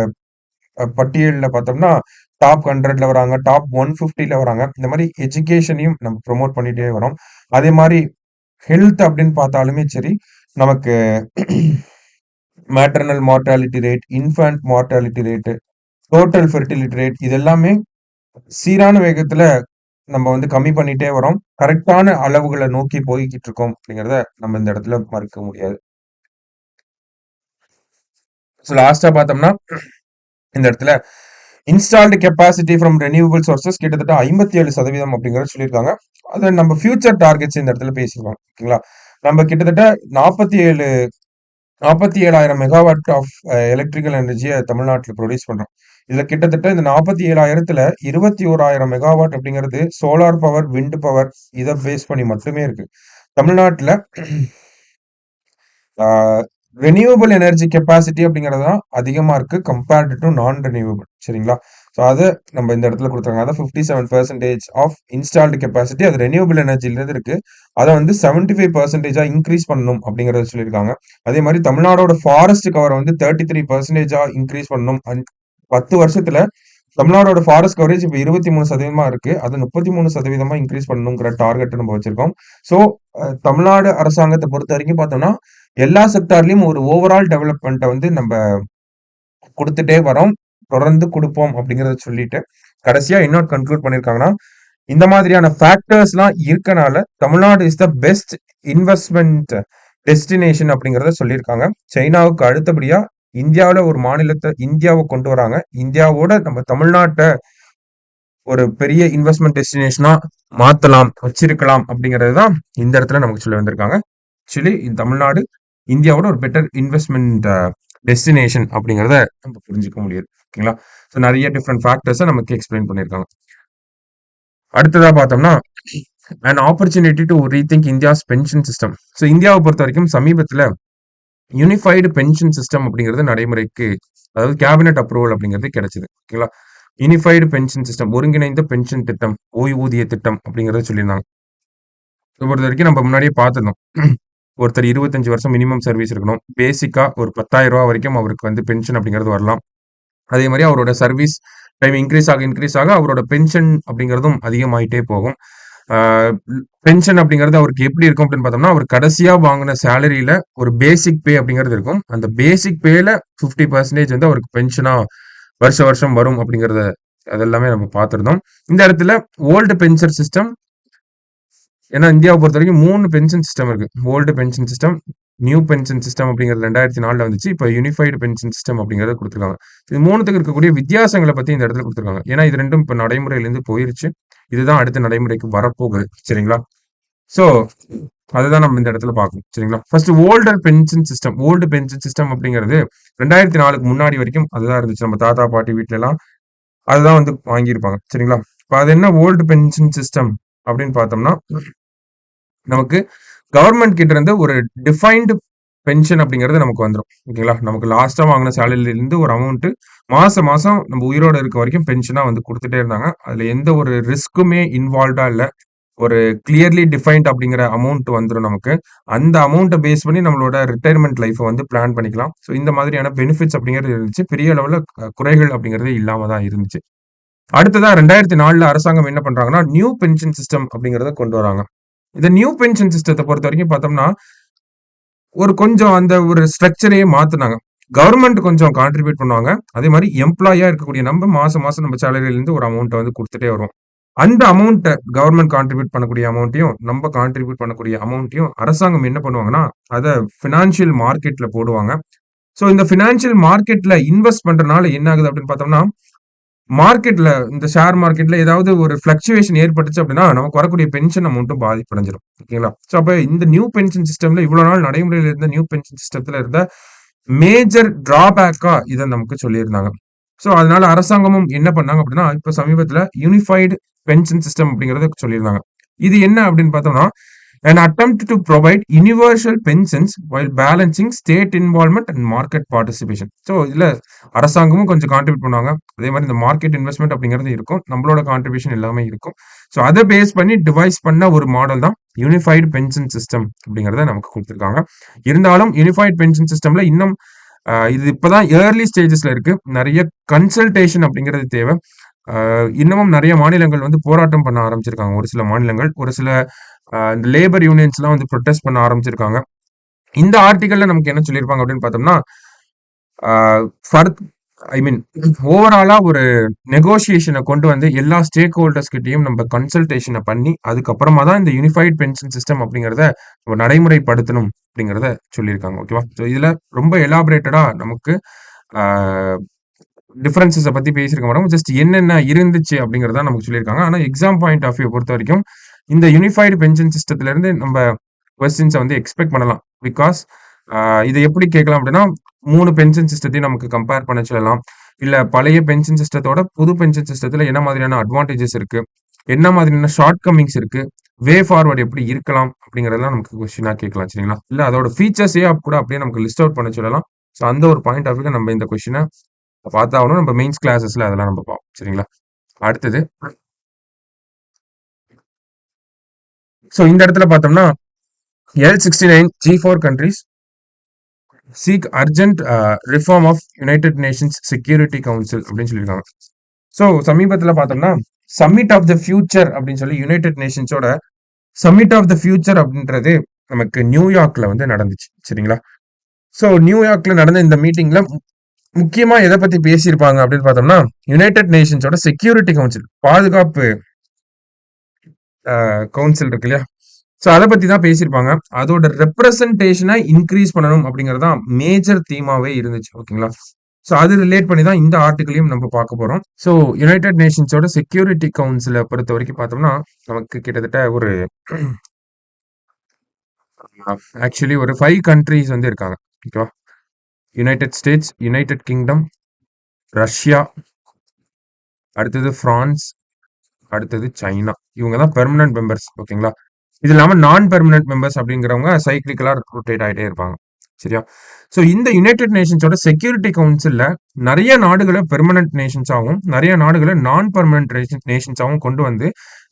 பட்டியல்ல பார்த்தோம்னா, டாப் 100ல வராங்க. டாப் 150ல வராங்க. இந்த மாரி எஜுகேஷனையும் நம்ம ப்ரமோட் பண்ணிட்டே வரோம். அதே மாரி ஹெல்த் அப்படின்னு பார்த்தாலுமே சரி, நமக்கு maternal mortality rate, infant mortality rate, total fertility rate இது எல்லாமே சீரான வேகத்துல நம்ம வந்து கம்மி பண்ணிட்டே வரோம். கரெக்ட்டான அளவுகள நோக்கி போய்க்கிட்டு இருக்கோம் அப்படிங்கிறத நம்ம இந்த இடத்துல மறுக்க முடியாது. ஸோ லாஸ்ட்டா பார்த்தோம்னா, இந்த இடத்துல installed capacity from renewable sources கிட்டத்தட்ட 57% அப்படிங்கிறத சொல்லியிருக்காங்க. அத நம்ம ஃபியூச்சர் டார்கெட்ஸ் இந்த இடத்துல பேசியிருக்கோம். ஓகேங்களா? நம்ம கிட்டத்தட்ட 47,000 மெகாவாட் ஆஃப் எலக்ட்ரிக்கல் எனர்ஜிய தமிழ்நாட்டுல புரொடியூஸ் பண்றோம். இதுல கிட்டத்தட்ட இந்த 47,000த்துல 21,000 மெகாவாட் அப்படிங்கிறது சோலார் பவர், விண்ட் பவர் இத பேஸ் பண்ணி மட்டுமே இருக்கு. தமிழ்நாட்டுல ஆ ரெனியூவபிள் எனர்ஜி கெப்பாசிட்டி அப்படிங்கிறது தான் அதிகமா இருக்கு கம்பேர்ட் டூ நான் ரெனியூவபிள். சரிங்களா? ஸோ அத நம்ம இந்த இடத்துல குடுத்துருக்காங்க. அதான் 57% ஆஃப் இன்ஸ்டால்டு கெப்பாசிட்டி அது ரெனியூவபிள் எனர்ஜில இருக்கு. அத வந்து 75%ஆ இன்கிரீஸ் பண்ணணும் அப்படிங்கிறத சொல்லியிருக்காங்க. அதே மாரி தமிழ்நாடோட ஃபாரஸ்ட் கவர வந்து 33%ஆ இன்கிரீஸ் பண்ணணும். 10 வருஷத்துல தமிழ்நாடோட ஃபாரஸ்ட் கவரேஜ் இப்ப 23% இருக்கு. அத 33% இன்கிரீஸ் பண்ணணுங்கிற டார்கெட் நம்ம வச்சிருக்கோம். ஸோ தமிழ்நாடு அரசாங்கத்த பொறுத்தவரைக்கும் பார்த்தோம்னா, எல்லா செக்டார்லயும் ஒரு ஓவரால் டெவலப்மெண்ட்ட வந்து நம்ப குடுத்துட்டே வரோம். தொடர்ந்து குடுப்போம் அப்படிங்கிறத சொல்லிட்டு, கடைசியா என்ன கன்க்ளூட் பண்ணியிருக்காங்கன்னா, இந்த மாதிரியான ஃபேக்டர்ஸ்லாம் இருக்கனால, Tamil Nadu is the best investment destination அப்படிங்கிறத சொல்லியிருக்காங்க. சைனாவுக்கு அடுத்தபடியா இந்தியாவுல ஒரு மாநிலத்த இந்தியாவ கொண்டு வராங்க. இந்தியாவோட நம்ம தமிழ்நாட்ட ஒரு பெரிய இன்வெஸ்ட்மென்ட் டெஸ்டினேஷனா மாத்தலாம், வச்சிருக்கலாம் அப்படிங்கிறது தான் இந்த இடத்துல நமக்கு சொல்ல வந்திருக்காங்க. ஆக்சுவலி தமிழ்நாடு இந்தியாவோட ஒரு பெட்டர் இன்வெஸ்ட்மென்ட் டெஸ்டினேஷன் அப்படிங்கிறத நம்ம புரிஞ்சுக்க முடியுது. ஓகேங்களா? ஸோ நிறைய டிஃப்ரெண்ட் ஃபேக்டர்ஸை நமக்கு எக்ஸ்பிளைன் பண்ணியிருக்காங்க. அடுத்ததா பார்த்தோம்னா an opportunity to rethink India's pension system. So இந்தியாவை பொறுத்த வரைக்கும் சமீபத்தில் யூனிஃபைடு பென்ஷன் சிஸ்டம் அப்படிங்கிறது நடைமுறைக்கு, அதாவது கேபினெட் அப்ரூவல் அப்படிங்கிறது கிடைச்சது. ஓகேங்களா? யூனிஃபைடு பென்ஷன் சிஸ்டம், ஒருங்கிணைந்த பென்ஷன் திட்டம், ஓய்வூதிய திட்டம் அப்படிங்கறத சொல்லியிருந்தாங்க. இதை பொறுத்த வரைக்கும் நம்ம முன்னாடியே பார்த்துருந்தோம். ஒருத்தர் 25 வருஷம் மினிமம் சர்வீஸ் இருக்கணும். பேசிக்கா ஒரு 10,000 ரூபா வரைக்கும் அவருக்கு வந்து பென்ஷன் அப்படிங்கிறது வரலாம். அதே மாதிரி அவரோட சர்வீஸ் டைம் இன்க்ரீஸ் ஆக அவரோட பென்ஷன் அப்படிங்கிறதும் அதிகமாயிட்டே போகும். பென்ஷன் அப்படிங்கிறது அவருக்கு எப்படி இருக்கும் அப்படின்னு பார்த்தோம்னா, அவர் கடைசியா வாங்கின சேலரியில ஒரு பேசிக் பே அப்படிங்கிறது இருக்கும். அந்த பேசிக் பேல 50% வந்து அவருக்கு பென்ஷனா வருஷம் வரும் அப்படிங்கறத அதெல்லாமே நம்ம பார்த்திருந்தோம். இந்த இடத்துல ஓல்டு பென்ஷன் சிஸ்டம், ஏன்னா இந்தியாவை பொறுத்த வரைக்கும் 3 பென்ஷன் சிஸ்டம் இருக்கு. Old pension system, new pension system அப்படிங்கிறது 2004ல வந்துச்சு. இப்போ யூனிஃபைடு பென்ஷன் சிஸ்டம் அப்படிங்கறத கொடுத்துருக்காங்க. இது மூணுத்துக்கு இருக்கக்கூடிய வித்தியாசங்களை பத்தி இந்த இடத்துல கொடுத்துருக்காங்க. ஏன்னா இது ரெண்டும் இப்போ நடைமுறையிலிருந்து போயிருச்சு. இதுதான் அடுத்த நடைமுறைக்கு வரப்போகுது. சரிங்களா? சோ அதுதான் நம்ம இந்த இடத்துல பார்க்கணும். சரிங்களா? ஃபர்ஸ்ட் ஓல்டு பென்ஷன் சிஸ்டம் அப்படிங்கிறது 2004க்கு முன்னாடி வரைக்கும் அதுதான் இருந்துச்சு. நம்ம தாத்தா பாட்டி வீட்ல எல்லாம் அதுதான் வந்து வாங்கியிருப்பாங்க. சரிங்களா? இப்போ அது என்ன ஓல்டு பென்ஷன் சிஸ்டம் அப்படின்னு பார்த்தோம்னா, நமக்கு கவர்மெண்ட் கிட்ட இருந்து ஒரு டிஃபைன்டு பென்ஷன் அப்படிங்கிறது நமக்கு வந்துடும். ஓகேங்களா? நமக்கு லாஸ்டா வாங்கின சேலரியில இருந்து ஒரு அமௌண்ட் மாசம் நம்ம உயிரோட இருக்க வரைக்கும் பென்ஷனா வந்து கொடுத்துட்டே இருந்தாங்க. அதுல எந்த ஒரு ரிஸ்க்குமே இன்வால்வ்டா இல்ல. ஒரு கிளியர்லி டிஃபைன்ட் அப்படிங்கிற அமௌண்ட் வந்துடும் நமக்கு. அந்த அமௌண்ட்டை பேஸ் பண்ணி நம்மளோட ரிட்டையர்மெண்ட் லைஃப்பை வந்து பிளான் பண்ணிக்கலாம். ஸோ இந்த மாதிரியான பெனிஃபிட்ஸ் அப்படிங்கிறது இருந்துச்சு. பெரிய அளவுல குறைகள் அப்படிங்கிறது இல்லாம தான் இருந்துச்சு. அடுத்ததா 2004ல அரசாங்கம் என்ன பண்றாங்கன்னா, நியூ பென்ஷன் சிஸ்டம் அப்படிங்கிறத கொண்டு வராங்க. இந்த நியூ பென்ஷன் சிஸ்டத்தை பொறுத்த வரைக்கும் பார்த்தோம்னா, ஒரு கொஞ்சம் அந்த ஒரு ஸ்ட்ரக்சரையே மாத்துனாங்க. கவர்மெண்ட் கொஞ்சம் கான்ட்ரிபியூட் பண்ணுவாங்க. அதே மாதிரி எம்ப்ளாயியா இருக்கக்கூடிய நம்ம மாசம் நம்ம சேலரியில இருந்து ஒரு அமௌண்ட் வந்து கொடுத்துட்டே வருவோம். அந்த அமௌண்ட்ட கவர்மெண்ட் கான்ட்ரிபியூட் பண்ணக்கூடிய அமௌண்ட்டையும், நம்ம கான்ட்ரிபியூட் பண்ணக்கூடிய அமௌண்ட்டையும் அரசாங்கம் என்ன பண்ணுவாங்கன்னா, அத பினான்சியல் மார்க்கெட்ல போடுவாங்க. சோ இந்த பினான்சியல் மார்க்கெட்ல இன்வெஸ்ட் பண்றனால என்ன ஆகுது அப்படின்னு பார்த்தோம்னா, மார்க்கெட்ல இந்த ஷேர் மார்க்கெட்ல ஏதாவது ஒரு ஃபிளக்சுவேஷன் ஏற்பட்டுச்சு அப்படின்னா, நமக்கு வரக்கூடிய பென்ஷன் அமௌண்ட்டும் பாதிப்படைஞ்சிரும். ஓகேங்களா? சோ அப்ப இந்த நியூ பென்ஷன் சிஸ்டம்ல இவ்வளவு நாள் நடைமுறையில இருந்த நியூ பென்ஷன் சிஸ்டத்துல இருந்த மேஜர் டிராபேக்கா இத நமக்கு சொல்லியிருந்தாங்க. சோ அதனால அரசாங்கமும் என்ன பண்ணாங்க அப்படின்னா, இப்ப சமீபத்துல யூனிஃபைடு பென்ஷன் சிஸ்டம் அப்படிங்கறத சொல்லியிருந்தாங்க. இது என்ன அப்படின்னு பார்த்தோம்னா, an attempt to provide universal pensions while balancing state involvement and market participation. So இதுல அரசாங்கமும் கொஞ்சம் கான்ட்ரிபியூட் பண்ணுவாங்க. அதே மாதிரி இந்த மார்க்கெட் இன்வெஸ்ட்மெண்ட் அப்படிங்கிறது இருக்கும். நம்மளோட கான்ட்ரிபியூஷன் எல்லாமே இருக்கும். ஸோ அதை பேஸ் பண்ணி டிவைஸ் பண்ண ஒரு மாடல் தான் யூனிஃபைடு பென்ஷன் சிஸ்டம் அப்படிங்கறத நமக்கு கொடுத்துருக்காங்க. இருந்தாலும் யூனிஃபைடு பென்ஷன் சிஸ்டம்ல இன்னும் இது இப்பதான் ஏர்லி ஸ்டேஜஸ்ல இருக்கு. நிறைய கன்சல்டேஷன் அப்படிங்கிறது தேவை. இன்னமும் நிறைய மாநிலங்கள் வந்து போராட்டம் பண்ண ஆரம்பிச்சிருக்காங்க. ஒரு சில மாநிலங்கள், ஒரு சில இந்த லேபர் யூனியன்ஸ் எல்லாம் வந்து ப்ரொடெஸ்ட் பண்ண ஆரம்பிச்சிருக்காங்க. இந்த ஆர்டிகல்ல நமக்கு என்ன சொல்லியிருப்பாங்க அப்படின்னு பார்த்தோம்னா, ஐ மீன் ஓவராலா ஒரு நெகோசியேஷனை கொண்டு வந்து எல்லா ஸ்டேக் ஹோல்டர்ஸ் கிட்டையும் நம்ம கன்சல்டேஷனை பண்ணி அதுக்கப்புறமா தான் இந்த யூனிஃபைடு பென்ஷன் சிஸ்டம் அப்படிங்கிறத நடைமுறைப்படுத்தணும் அப்படிங்கிறத சொல்லியிருக்காங்க. ஓகேவா? ஸோ இதுல ரொம்ப எலாபரேட்டடா நமக்கு டிஃபரன்சஸை பத்தி பேசியிருக்க மாட்டோம். ஜஸ்ட் என்னென்ன இருந்துச்சு அப்படிங்கறத நமக்கு சொல்லியிருக்காங்க. ஆனா எக்ஸாம் பாயிண்ட் ஆஃப் வியூ பொறுத்த வரைக்கும் இந்த யூனிஃபைடு பென்ஷன் சிஸ்டத்துல இருந்து நம்ம கொஸ்டின்ஸை வந்து எக்ஸ்பெக்ட் பண்ணலாம். பிகாஸ் இதை எப்படி கேட்கலாம் அப்படின்னா, 3 பென்ஷன் சிஸ்டத்தையும் நமக்கு கம்பேர் பண்ண சொல்லலாம். இல்ல பழைய பென்ஷன் சிஸ்டத்தோட புது பென்ஷன் சிஸ்டத்துல என்ன மாதிரியான அட்வான்டேஜஸ் இருக்கு, என்ன மாதிரியான ஷார்ட் கமிங்ஸ் இருக்கு, வே ஃபார்வர்ட் எப்படி இருக்கலாம் அப்படிங்கறதெல்லாம் நமக்கு கொஸ்டினா கேட்கலாம். சரிங்களா? இல்ல அதோட ஃபீச்சர்ஸே கூட அப்படியே நமக்கு லிஸ்ட் அவுட் பண்ண சொல்லலாம். ஸோ அந்த ஒரு பாயிண்ட் ஆஃப் வியூல நம்ம இந்த கொஸ்டினை பார்த்தாகணும். நம்ம மெயின்ஸ் கிளாஸஸ்ல அதெல்லாம் நம்ம பார்ப்போம். சரிங்களா? அடுத்தது சோ இந்த இடத்துல பார்த்தோம்னா L69 G4 countries seek urgent reform of United Nations Security Council அப்படின்னு சொல்லியிருக்காங்க. ஸோ சமீபத்தில் பார்த்தோம்னா சம்மிட் ஆஃப் த ஃபியூச்சர் அப்படின்னு சொல்லி யுனைடெட் நேஷன்ஸோட சம்மிட் ஆஃப் த ஃபியூச்சர் அப்படின்றது நமக்கு நியூயார்க்ல வந்து நடந்துச்சு. சரிங்களா? ஸோ நியூயார்க்ல நடந்த இந்த மீட்டிங்ல முக்கியமா எதை பத்தி பேசியிருப்பாங்க அப்படின்னு பார்த்தோம்னா, யுனைடெட் நேஷன்ஸோட செக்யூரிட்டி கவுன்சில், பாதுகாப்பு கவுன்சில் இருக்கு இல்லையா? ஸோ அதை பத்தி தான் பேசியிருப்பாங்க. அதோட ரெப்ரசன்டேஷனை இன்க்ரீஸ் பண்ணணும் அப்படிங்கிறது தான் மேஜர் தீமாவே இருந்துச்சு. ஓகேங்களா? ஸோ அது ரிலேட் பண்ணி தான் இந்த ஆர்டிகலையும் நம்ம பார்க்க போறோம். ஸோ யுனைடெட் நேஷன்ஸோட செக்யூரிட்டி கவுன்சிலை பொறுத்த வரைக்கும் பார்த்தோம்னா, நமக்கு கிட்டத்தட்ட ஒரு ஆக்சுவலி ஒரு 5 கண்ட்ரீஸ் வந்து இருக்காங்க. ஓகேவா? United states, United kingdom, Russia, அடுத்தது பிரான்ஸ், அடுத்தது சைனா. இவங்க தான் பெர்மனன்ட் மெம்பர்ஸ். ஓகேங்களா? இது இல்லாம நான் பெர்மனன்ட் மெம்பர்ஸ் அப்படிங்கிறவங்க சைக்கிளிக்கலா ரொட்டேட் ஆயிட்டே இருப்பாங்க. சரியா? ஸோ இந்த யுனைடெட் நேஷன்ஸோட செக்யூரிட்டி கவுன்சில்ல நிறைய நாடுகளை பெர்மனன்ட் நேஷன்ஸாகவும் நிறைய நாடுகளை நான் பெர்மனன்ட் நேஷன்ஸாகவும் கொண்டு வந்து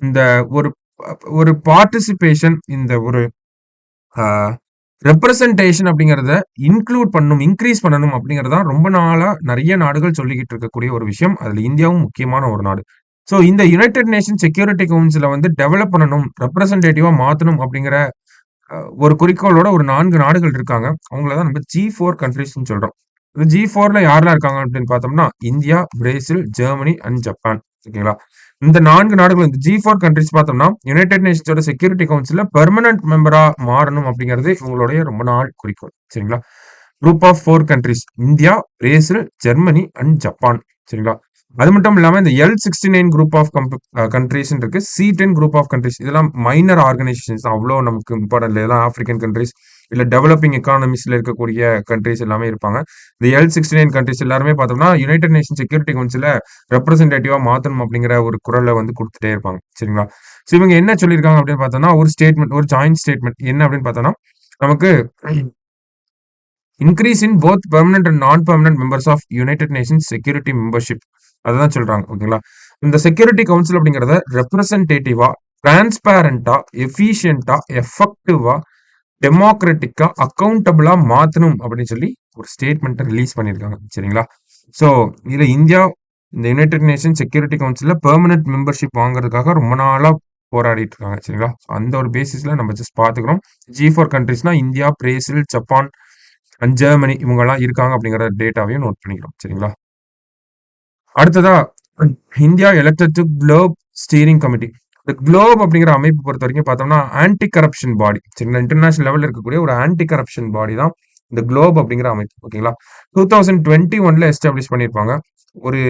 இந்த ஒரு ஒரு பார்ட்டிசிபேஷன், இந்த ஒரு ரெப்ரசன்டேஷன் அப்படிங்கிறத இன்க்ளூட் பண்ணணும், இன்க்ரீஸ் பண்ணணும் அப்படிங்கறதா ரொம்ப நாளா நிறைய நாடுகள் சொல்லிக்கிட்டு இருக்கக்கூடிய ஒரு விஷயம். அதுல இந்தியாவும் முக்கியமான ஒரு நாடு. ஸோ இந்த யுனைடெட் நேஷன் செக்யூரிட்டி கவுன்சிலை வந்து டெவலப் பண்ணணும், ரெப்ரசன்டேட்டிவா மாத்தணும் அப்படிங்கிற ஒரு குறிக்கோளோட ஒரு 4 நாடுகள் இருக்காங்க. அவங்கள தான் நம்ம G4 கண்ட்ரீஸ்ன்னு சொல்றோம். இந்த G4ல யாரெல்லாம் இருக்காங்க அப்படின்னு பார்த்தோம்னா, India, Brazil, Germany and Japan. ஓகேங்களா? இந்த 4 நாடுகள், இந்த G4 கண்ட்ரீஸ் பார்த்தோம்னா யுனைடெட் நேஷன்ஸோட செக்யூரிட்டி கவுன்சில்ல பெர்மனன்ட் மெம்பரா மாறணும் அப்படிங்கிறது இவங்களுடைய ரொம்ப நாள் குறிக்கோள். சரிங்களா? Group of 4 countries India, Brazil, Germany and Japan. சரிங்களா? அது மட்டும் இல்லாம இந்த L69 குரூப் ஆஃப் கண்ட்ரீஸ் இருக்கு, C10 குரூப் ஆஃப் கண்ட்ரீஸ். இதெல்லாம் மைனர் ஆர்கனைசேஷன்ஸ் தான், அவ்வளோ நமக்கு இம்பார்ட்டன்ட் இல்லை. இதெல்லாம் ஆப்பிரிக்கன் கண்ட்ரீஸ் இல்ல டெவலப்பிங் எக்கானமிஸ்ல இருக்கக்கூடிய கண்ட்ரீஸ் எல்லாமே இருப்பாங்க. இந்த L69 கண்ட்ரீஸ் எல்லாருமே பார்த்தோம்னா யுனைடெட் நேஷன் செக்யூரிட்டி கவுன்சில ரெப்ரசன்டேட்டிவா மாத்தணும் அப்படிங்கிற ஒரு குரலை வந்து கொடுத்துட்டே இருப்பாங்க. சரிங்களா? ஸோ இவங்க என்ன சொல்லியிருக்காங்க அப்படின்னு பார்த்தோம்னா, ஒரு ஸ்டேட்மெண்ட், ஒரு ஜாயிண்ட் ஸ்டேட்மெண்ட் என்ன அப்படின்னு பார்த்தோம்னா, நமக்கு increase in both permanent and non permanent members of United Nations security membership. அதான் சொல்றாங்க. ஓகேங்களா? இந்த செக்யூரிட்டி கவுன்சில் அப்படிங்கிறத ரெப்ரசன்டேட்டிவா, டிரான்ஸ்பேரண்டா, எஃபிஷியன்டா, எஃபெக்டிவா, டெமோக்ராட்டிக்கா, அக்கௌண்டபிளா மாத்தணும் அப்படின்னு சொல்லி ஒரு ஸ்டேட்மெண்ட் ரிலீஸ் பண்ணியிருக்காங்க. சரிங்களா? ஸோ இதுல இந்தியா இந்த யுனைடெட் நேஷன் செக்யூரிட்டி கவுன்சில்ல பெர்மனன்ட் மெம்பர்ஷிப் வாங்குறதுக்காக ரொம்ப நாளா போராடிட்டு இருக்காங்க. சரிங்களா? அந்த ஒரு பேசிஸ்ல நம்ம ஜஸ்ட் பாத்துக்கிறோம். G4 கண்ட்ரீஸ்னா India, Brazil, Japan and Germany இவங்க எல்லாம் இருக்காங்க அப்படிங்கிற டேட்டாவையும் நோட் பண்ணிக்கிறோம். சரிங்களா? அடுத்ததா India elected to globe steering committee. இந்த குளோப் அப்படிங்கிற அமைப்பு பொறுத்த வரைக்கும் பார்த்தோம்னா ஆன்டி கரப்ஷன் பாடி. சரிங்களா? இன்டர்நேஷனல் லெவலில் இருக்கக்கூடிய ஒரு ஆன்டி கரப்ஷன் பாடி தான் இந்த குளோப் அப்படிங்கிற அமைப்பு. ஓகேங்களா? 2021ல எஸ்டாப்ளிஷ் பண்ணியிருப்பாங்க. ஒரு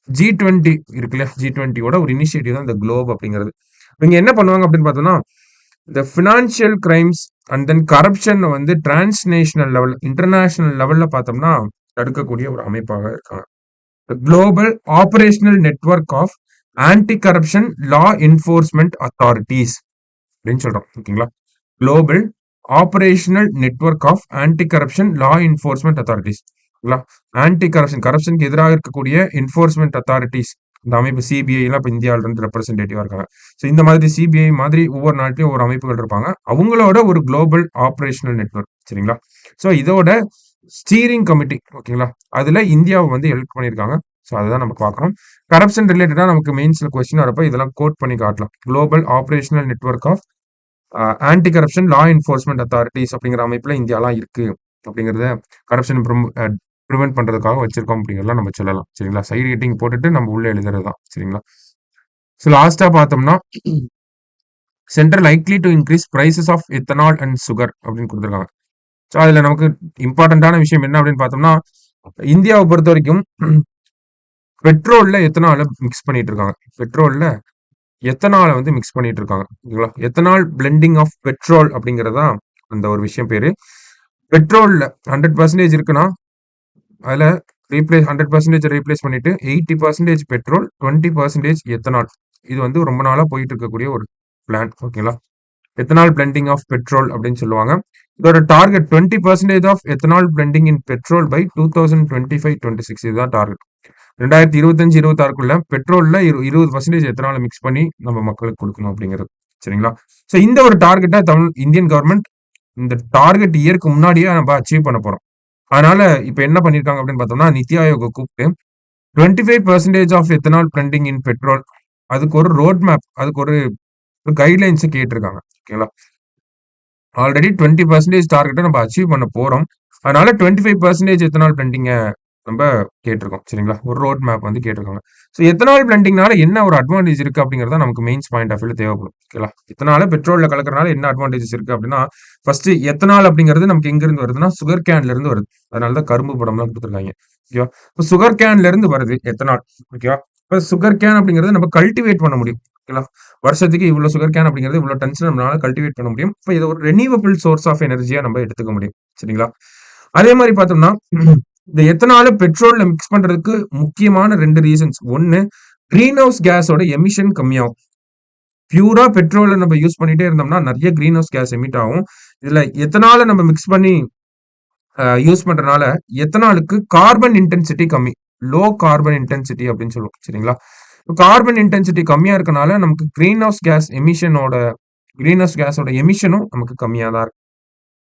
G20 இருக்குல்ல, G20யோட ஒரு இனிஷியேட்டிவ் தான் இந்த குளோப் அப்படிங்கிறது. இவங்க என்ன பண்ணுவாங்க அப்படின்னு பார்த்தோம்னா, இந்த financial crimes and then corruption வந்து டிரான்ஸ்நேஷனல் லெவல், இன்டர்நேஷனல் லெவல்ல பார்த்தோம்னா தடுக்கக்கூடிய ஒரு அமைப்பாக இருக்காங்க. Global operational network of anti corruption law enforcement authorities அப்படின்னு சொல்றோம். ஓகேங்களா? Global operational network of anti corruption law enforcement authorities. Anti corruption, கரப்ஷனுக்கு எதிராக இருக்கக்கூடிய என்ஃபோர்ஸ்மெண்ட் அத்தாரிட்டிஸ், இந்த அமைப்பு சிபிஐ எல்லாம் இப்ப இந்தியாவில இருந்து ரெப்ரசன்டேட்டிவா இருக்காங்க. ஸோ இந்த மாதிரி சிபிஐ மாதிரி ஒவ்வொரு நாட்டிலும் ஒவ்வொரு அமைப்புகள் இருப்பாங்க. அவங்களோட ஒரு குளோபல் ஆபரேஷனல் நெட்வொர்க். சரிங்களா? ஸோ இதோட ஸ்டீரிங் கமிட்டி. ஓகேங்களா? அதுல இந்தியாவை வந்து எலெக்ட் பண்ணியிருக்காங்க. ஸோ அதுதான் நம்ம பார்க்கணும். கரப்ஷன் ரிலேட்டடா நமக்கு மெயின்ஸ்ல கொஸ்டின் வரப்ப இதெல்லாம் கோட் பண்ணி காட்டலாம். Global operational network of anti corruption law enforcement authorities அப்படிங்கிற அமைப்புல இந்தியாலாம் இருக்கு அப்படிங்கறத கரப்ஷன் ப்ரிவென்ட் பண்றதுக்காக வச்சிருக்கோம் அப்படிங்கறதெல்லாம் நம்ம சொல்லலாம். சரிங்களா? சைடு ஹெட்டிங் போட்டுட்டு நம்ம உள்ள எழுதுறதுதான். சரிங்களா? ஸோ லாஸ்டா பார்த்தோம்னா, central likely to increase prices of ethanol and sugar அப்படின்னு கொடுத்துருக்காங்க. ஸோ அதுல நமக்கு இம்பார்ட்டன்டான விஷயம் என்ன அப்படின்னு பார்த்தோம்னா, இந்தியாவை பொறுத்த வரைக்கும் பெட்ரோல்ல எத்தனால மிக்ஸ் பண்ணிட்டு இருக்காங்க. பெட்ரோல்ல எத்தனால வந்து மிக்ஸ் பண்ணிட்டு இருக்காங்க. ஓகேங்களா? எத்தனால் பிளெண்டிங் ஆஃப் பெட்ரோல் அப்படிங்கறதா அந்த ஒரு விஷயம் பேரு. பெட்ரோல்ல 100% இருக்குன்னா அதுல 100% ரீப்ளேஸ் பண்ணிட்டு 80% பெட்ரோல், 20% எத்தனால். இது வந்து ரொம்ப நாளா போயிட்டு இருக்கக்கூடிய ஒரு பிளான். ஓகேங்களா? எத்தனால் பிளெண்டிங் ஆஃப் பெட்ரோல் அப்படின்னு சொல்லுவாங்க. இதோட target 20% of ethanol blending in petrol by 2025-26. இதுதான் டார்கெட். 2025-26க்குள்ள பெட்ரோல்ல 20% எத்தனால மிக்ஸ் பண்ணி நம்ம மக்களுக்கு கொடுக்கணும் அப்படிங்கிறது. சரிங்களா? ஸோ இந்த ஒரு டார்கெட்டை இந்தியன் கவர்மெண்ட் இந்த டார்கெட் இயருக்கு முன்னாடியே நம்ம அச்சீவ் பண்ண போறோம். அதனால இப்ப என்ன பண்ணிருக்காங்க அப்படின்னு பார்த்தோம்னா, நித்தி ஆயோக கூப்பிட்டு 25% of ethanol blending in petrol, அதுக்கு ஒரு ரோட் மேப், அதுக்கு ஒரு கைட்லைன்ஸ் கேட்டிருக்காங்க. ஓகேங்களா? ஆல்ரெடி 20% டார்கெட்டை நம்ம அச்சீவ் பண்ண போறோம். அதனால 25% எத்தனால் பிளெண்டிங்க நம்ம கேட்டிருக்கோம். சரிங்களா? ஒரு ரோட் மேப் வந்து கேட்டிருக்காங்க. ஸோ எத்தனால் பிளெண்டிங்னால என்ன ஒரு அட்வான்டேஜ் இருக்கு அப்படிங்கறத நமக்கு மெயின்ஸ் பாயிண்ட் ஆஃப் வியூல தேவைப்படும். ஓகேங்களா? எத்தனால பெட்ரோல்ல கலக்கறனால என்ன அட்வான்டேஜஸ் இருக்கு அப்படின்னா, ஃபர்ஸ்ட் எத்தனால் அப்படிங்கிறது நமக்கு எங்க இருந்து வருதுன்னா சுகர் கேன்ல இருந்து வருது. அதனாலதான் கரும்பு படம்லாம் கொடுத்துருக்காங்க. ஓகேவா? இப்போ சுகர் கேன்ல இருந்து வருது எத்தனால். ஓகேவா? இப்போ சுகர் கேன் அப்படிங்கறது நம்ம கல்டிவேட் பண்ண முடியும். ஓகேங்களா? வருஷத்துக்கு இவ்வளவு சுகர் கேன் அப்படிங்கிறது இவ்வளவு டன்ஸ் நம்மளால கல்டிவேட் பண்ண முடியும். இப்போ இது ஒரு ரெனியூவபிள் சோர்ஸ் ஆஃப் எனர்ஜியா நம்ம எடுத்துக்க முடியும். சரிங்களா? அதே மாதிரி பார்த்தோம்னா இந்த எத்தனால பெட்ரோல்ல மிக்ஸ் பண்றதுக்கு முக்கியமான 2 ரீசன்ஸ். ஒன்னு, கிரீன் ஹவுஸ் கேஸோட எமிஷன் கம்மியாகும். பியூரா பெட்ரோல நம்ம யூஸ் பண்ணிட்டே இருந்தோம்னா நிறைய கிரீன் ஹவுஸ் கேஸ் எமிட் ஆகும். இதுல எத்தனால நம்ம மிக்ஸ் பண்ணி யூஸ் பண்றதுனால எத்தனாலுக்கு கார்பன் இன்டென்சிட்டி கம்மி. லோ கார்பன் இன்டென்சிட்டி அப்படின்னு சொல்லுவோம். சரிங்களா? கார்பன் இன்டென்சிட்டி கம்மியா இருக்கனால நமக்கு கிரீன் ஹவுஸ் கேஸோட எமிஷனும் நமக்கு கம்மியா தான் இருக்கு.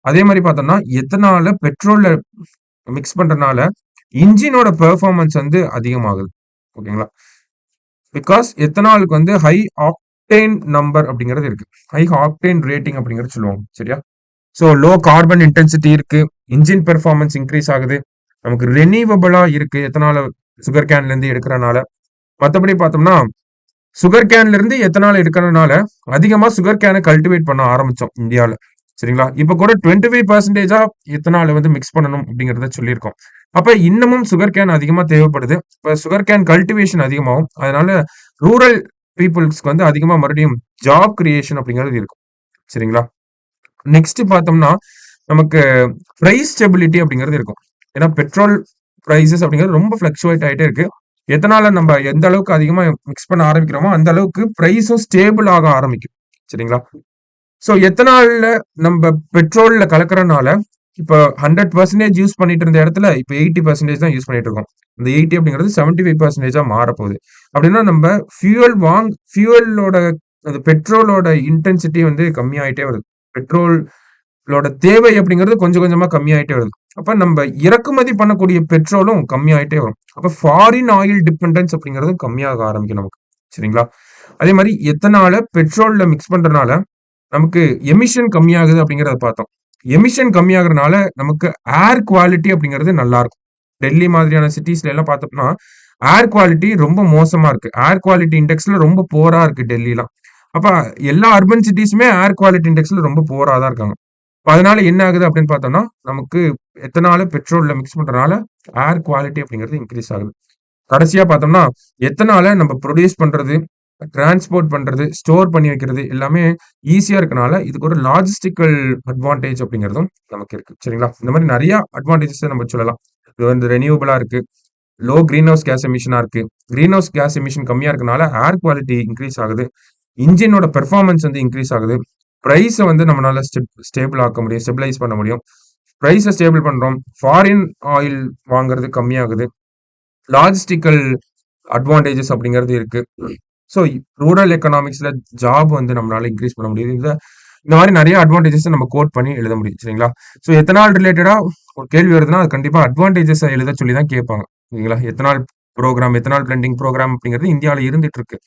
அதே மாதிரி பார்த்தோம்னா எத்தனால பெட்ரோல்ல மிக்ஸ் பண்றதுனால இன்ஜினோட பெர்ஃபார்மன்ஸ் வந்து அதிகமாகுது. ஓகேங்களா? பிகாஸ் எத்தனாலுக்கு வந்து ஹை ஆக்டேன் நம்பர் அப்படிங்கிறது இருக்கு. ஹை ஆக்டேன் ரேட்டிங் அப்படிங்கிறது சொல்லுவாங்க. சரியா? ஸோ லோ கார்பன் இன்டென்சிட்டி இருக்கு. இன்ஜின் பெர்ஃபார்மன்ஸ் இன்க்ரீஸ் ஆகுது. நமக்கு ரெனியூவபிளா இருக்கு எத்தனால சுகர் கேன்ல இருந்து எடுக்கிறனால. மற்றபடி பார்த்தோம்னா சுகர் கேன்ல இருந்து எத்தனால எடுக்கிறதுனால அதிகமா சுகர் கேனை கல்டிவேட் பண்ண ஆரம்பிச்சோம் இந்தியாவில். சரிங்களா? இப்ப கூட 25% எத்தனால வந்து மிக்ஸ் பண்ணணும் அப்படிங்கறத சொல்லியிருக்கோம். அப்ப இன்னமும் சுகர் கேன் அதிகமா தேவைப்படுது. இப்ப சுகர் கேன் கல்டிவேஷன் அதிகமாகும். அதனால ரூரல் பீப்புள்ஸ்க்கு வந்து அதிகமா மறுபடியும் ஜாப் கிரியேஷன் அப்படிங்கிறது இருக்கும். சரிங்களா? நெக்ஸ்ட் பார்த்தோம்னா நமக்கு பிரைஸ் ஸ்டெபிலிட்டி அப்படிங்கிறது இருக்கும். ஏன்னா பெட்ரோல் பிரைசஸ் அப்படிங்கிறது ரொம்ப பிளக்சுவேட் ஆகிட்டே இருக்கு. எதனால நம்ம எந்த அளவுக்கு அதிகமா மிக்ஸ் பண்ண ஆரம்பிக்கிறோமோ அந்த அளவுக்கு பிரைஸும் ஸ்டேபிள் ஆக ஆரம்பிக்கும். சரிங்களா? ஸோ எத்தனால நம்ம பெட்ரோல்ல கலக்கறனால இப்போ 100% யூஸ் பண்ணிட்டு இருந்த இடத்துல இப்போ 80% தான் யூஸ் பண்ணிட்டு இருக்கோம். இந்த 80 அப்படிங்கிறது 75% மாறப்போகுது. அப்படின்னா நம்ம ஃபியூவலோட பெட்ரோலோட இன்டென்சிட்டி வந்து கம்மியாயிட்டே வருது. பெட்ரோலோட தேவை அப்படிங்கிறது கொஞ்சம் கொஞ்சமா கம்மியாயிட்டே வருது. அப்ப நம்ம இறக்குமதி பண்ணக்கூடிய பெட்ரோலும் கம்மியாயிட்டே வரும். அப்ப ஃபாரின் ஆயில் டிபெண்டன்ஸ் அப்படிங்கிறது கம்மியாக ஆரம்பிக்கும் நமக்கு. சரிங்களா? அதே மாதிரி எத்தனால பெட்ரோல்ல மிக்ஸ் பண்றதுனால நமக்கு எமிஷன் கம்மியாகுது அப்படிங்கிறத பார்த்தோம். எமிஷன் கம்மியாகிறதுனால நமக்கு ஏர் குவாலிட்டி அப்படிங்கிறது நல்லா இருக்கும். டெல்லி மாதிரியான சிட்டிஸ்ல எல்லாம் பார்த்தோம்னா ஏர் குவாலிட்டி ரொம்ப மோசமா இருக்கு. ஏர் குவாலிட்டி இண்டெக்ஸ்ல ரொம்ப போரா இருக்கு டெல்லிலாம். அப்ப எல்லா அர்பன் சிட்டிஸுமே ஏர் குவாலிட்டி இண்டெக்ஸ்ல ரொம்ப போரா தான் இருக்காங்க. அதனால என்ன ஆகுது அப்படின்னு பார்த்தோம்னா நமக்கு எத்தனால பெட்ரோல்ல மிக்ஸ் பண்றதுனால ஏர் குவாலிட்டி அப்படிங்கிறது இன்க்ரீஸ் ஆகுது. கடைசியா பார்த்தோம்னா எத்தனால நம்ம ப்ரொடியூஸ் பண்றது, டிரான்ஸ்போர்ட் பண்றது, ஸ்டோர் பண்ணி வைக்கிறது எல்லாமே ஈஸியா இருக்கனால இதுக்கு ஒரு லாஜிஸ்டிக்கல் அட்வான்டேஜ் அப்படிங்கிறதும் நமக்கு இருக்கு. சரிங்களா? இந்த மாதிரி நிறைய அட்வான்டேஜஸ் நம்ம சொல்லலாம். இது வந்து ரெனியூவபிளா இருக்கு. லோ கிரீன் ஹவுஸ் கேஸ் எமிஷனா இருக்கு. கிரீன் ஹவுஸ் கேஸ் எமிஷன் கம்மியா இருக்கனால ஏர் குவாலிட்டி இன்க்ரீஸ் ஆகுது. இன்ஜினோட பெர்ஃபார்மன்ஸ் வந்து இன்க்ரீஸ் ஆகுது. பிரைஸை வந்து நம்மளால ஸ்டேபிள் ஆக்க முடியும், ஸ்டெபிளைஸ் பண்ண முடியும். பிரைஸை ஸ்டேபிள் பண்றோம். ஃபாரின் ஆயில் வாங்குறது கம்மியாகுது. லாஜிஸ்டிக்கல் அட்வான்டேஜஸ் அப்படிங்கிறது இருக்கு. ஸோ ரூரல் எக்கனாமிக்ஸ்ல ஜாப் வந்து நம்மளால இன்க்ரீஸ் பண்ண முடியுது. இந்த மாதிரி நிறைய அட்வான்டேஜஸ் நம்ம கோட் பண்ணி எழுத முடியும். சரிங்களா? ஸோ எத்தனால் ரிலேட்டடா ஒரு கேள்வி வருதுன்னா அது கண்டிப்பா அட்வான்டேஜஸ் எழுத சொல்லி தான் கேட்பாங்க. சரிங்களா? எத்தனால் பிளெண்டிங் ப்ரோக்ராம் அப்படிங்கிறது இந்தியாவில் இருந்துட்டு இருக்கு.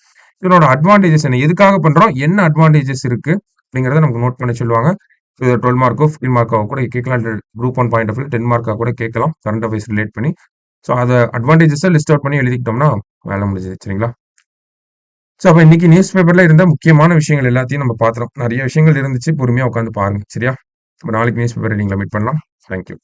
இதனோட அட்வான்டேஜஸ் என்ன, எதுக்காக பண்றோம், என்ன அட்வான்டேஜஸ் இருக்கு அப்படிங்கிறத நமக்கு நோட் பண்ண சொல்லுவாங்க. 12 மார்க்கோ 15 மார்க்கோ கூட கேட்கலாம். குரூப் 1 பாயிண்ட் ஆஃப் 10 மார்க்கா கூட கேட்கலாம் கரண்ட் அஃபேர்ஸ் ரிலேட் பண்ணி. ஸோ அதை அட்வான்டேஜஸை லிஸ்ட் அவுட் பண்ணி எழுதிக்கிட்டோம்னா வேலை முடிஞ்சது. சரிங்களா? ஸோ அப்போ இன்னைக்கு நியூஸ் பேப்பர்ல இருந்த முக்கியமான விஷயங்கள் எல்லாத்தையும் நம்ம பார்த்துறோம். நிறைய விஷயங்கள் இருந்துச்சு, பொறுமையா உட்காந்து பாருங்க. சரியா? நாளைக்கு நியூஸ் பேப்பர் ரீடிங்ல மீட் பண்ணலாம். தேங்க்யூ.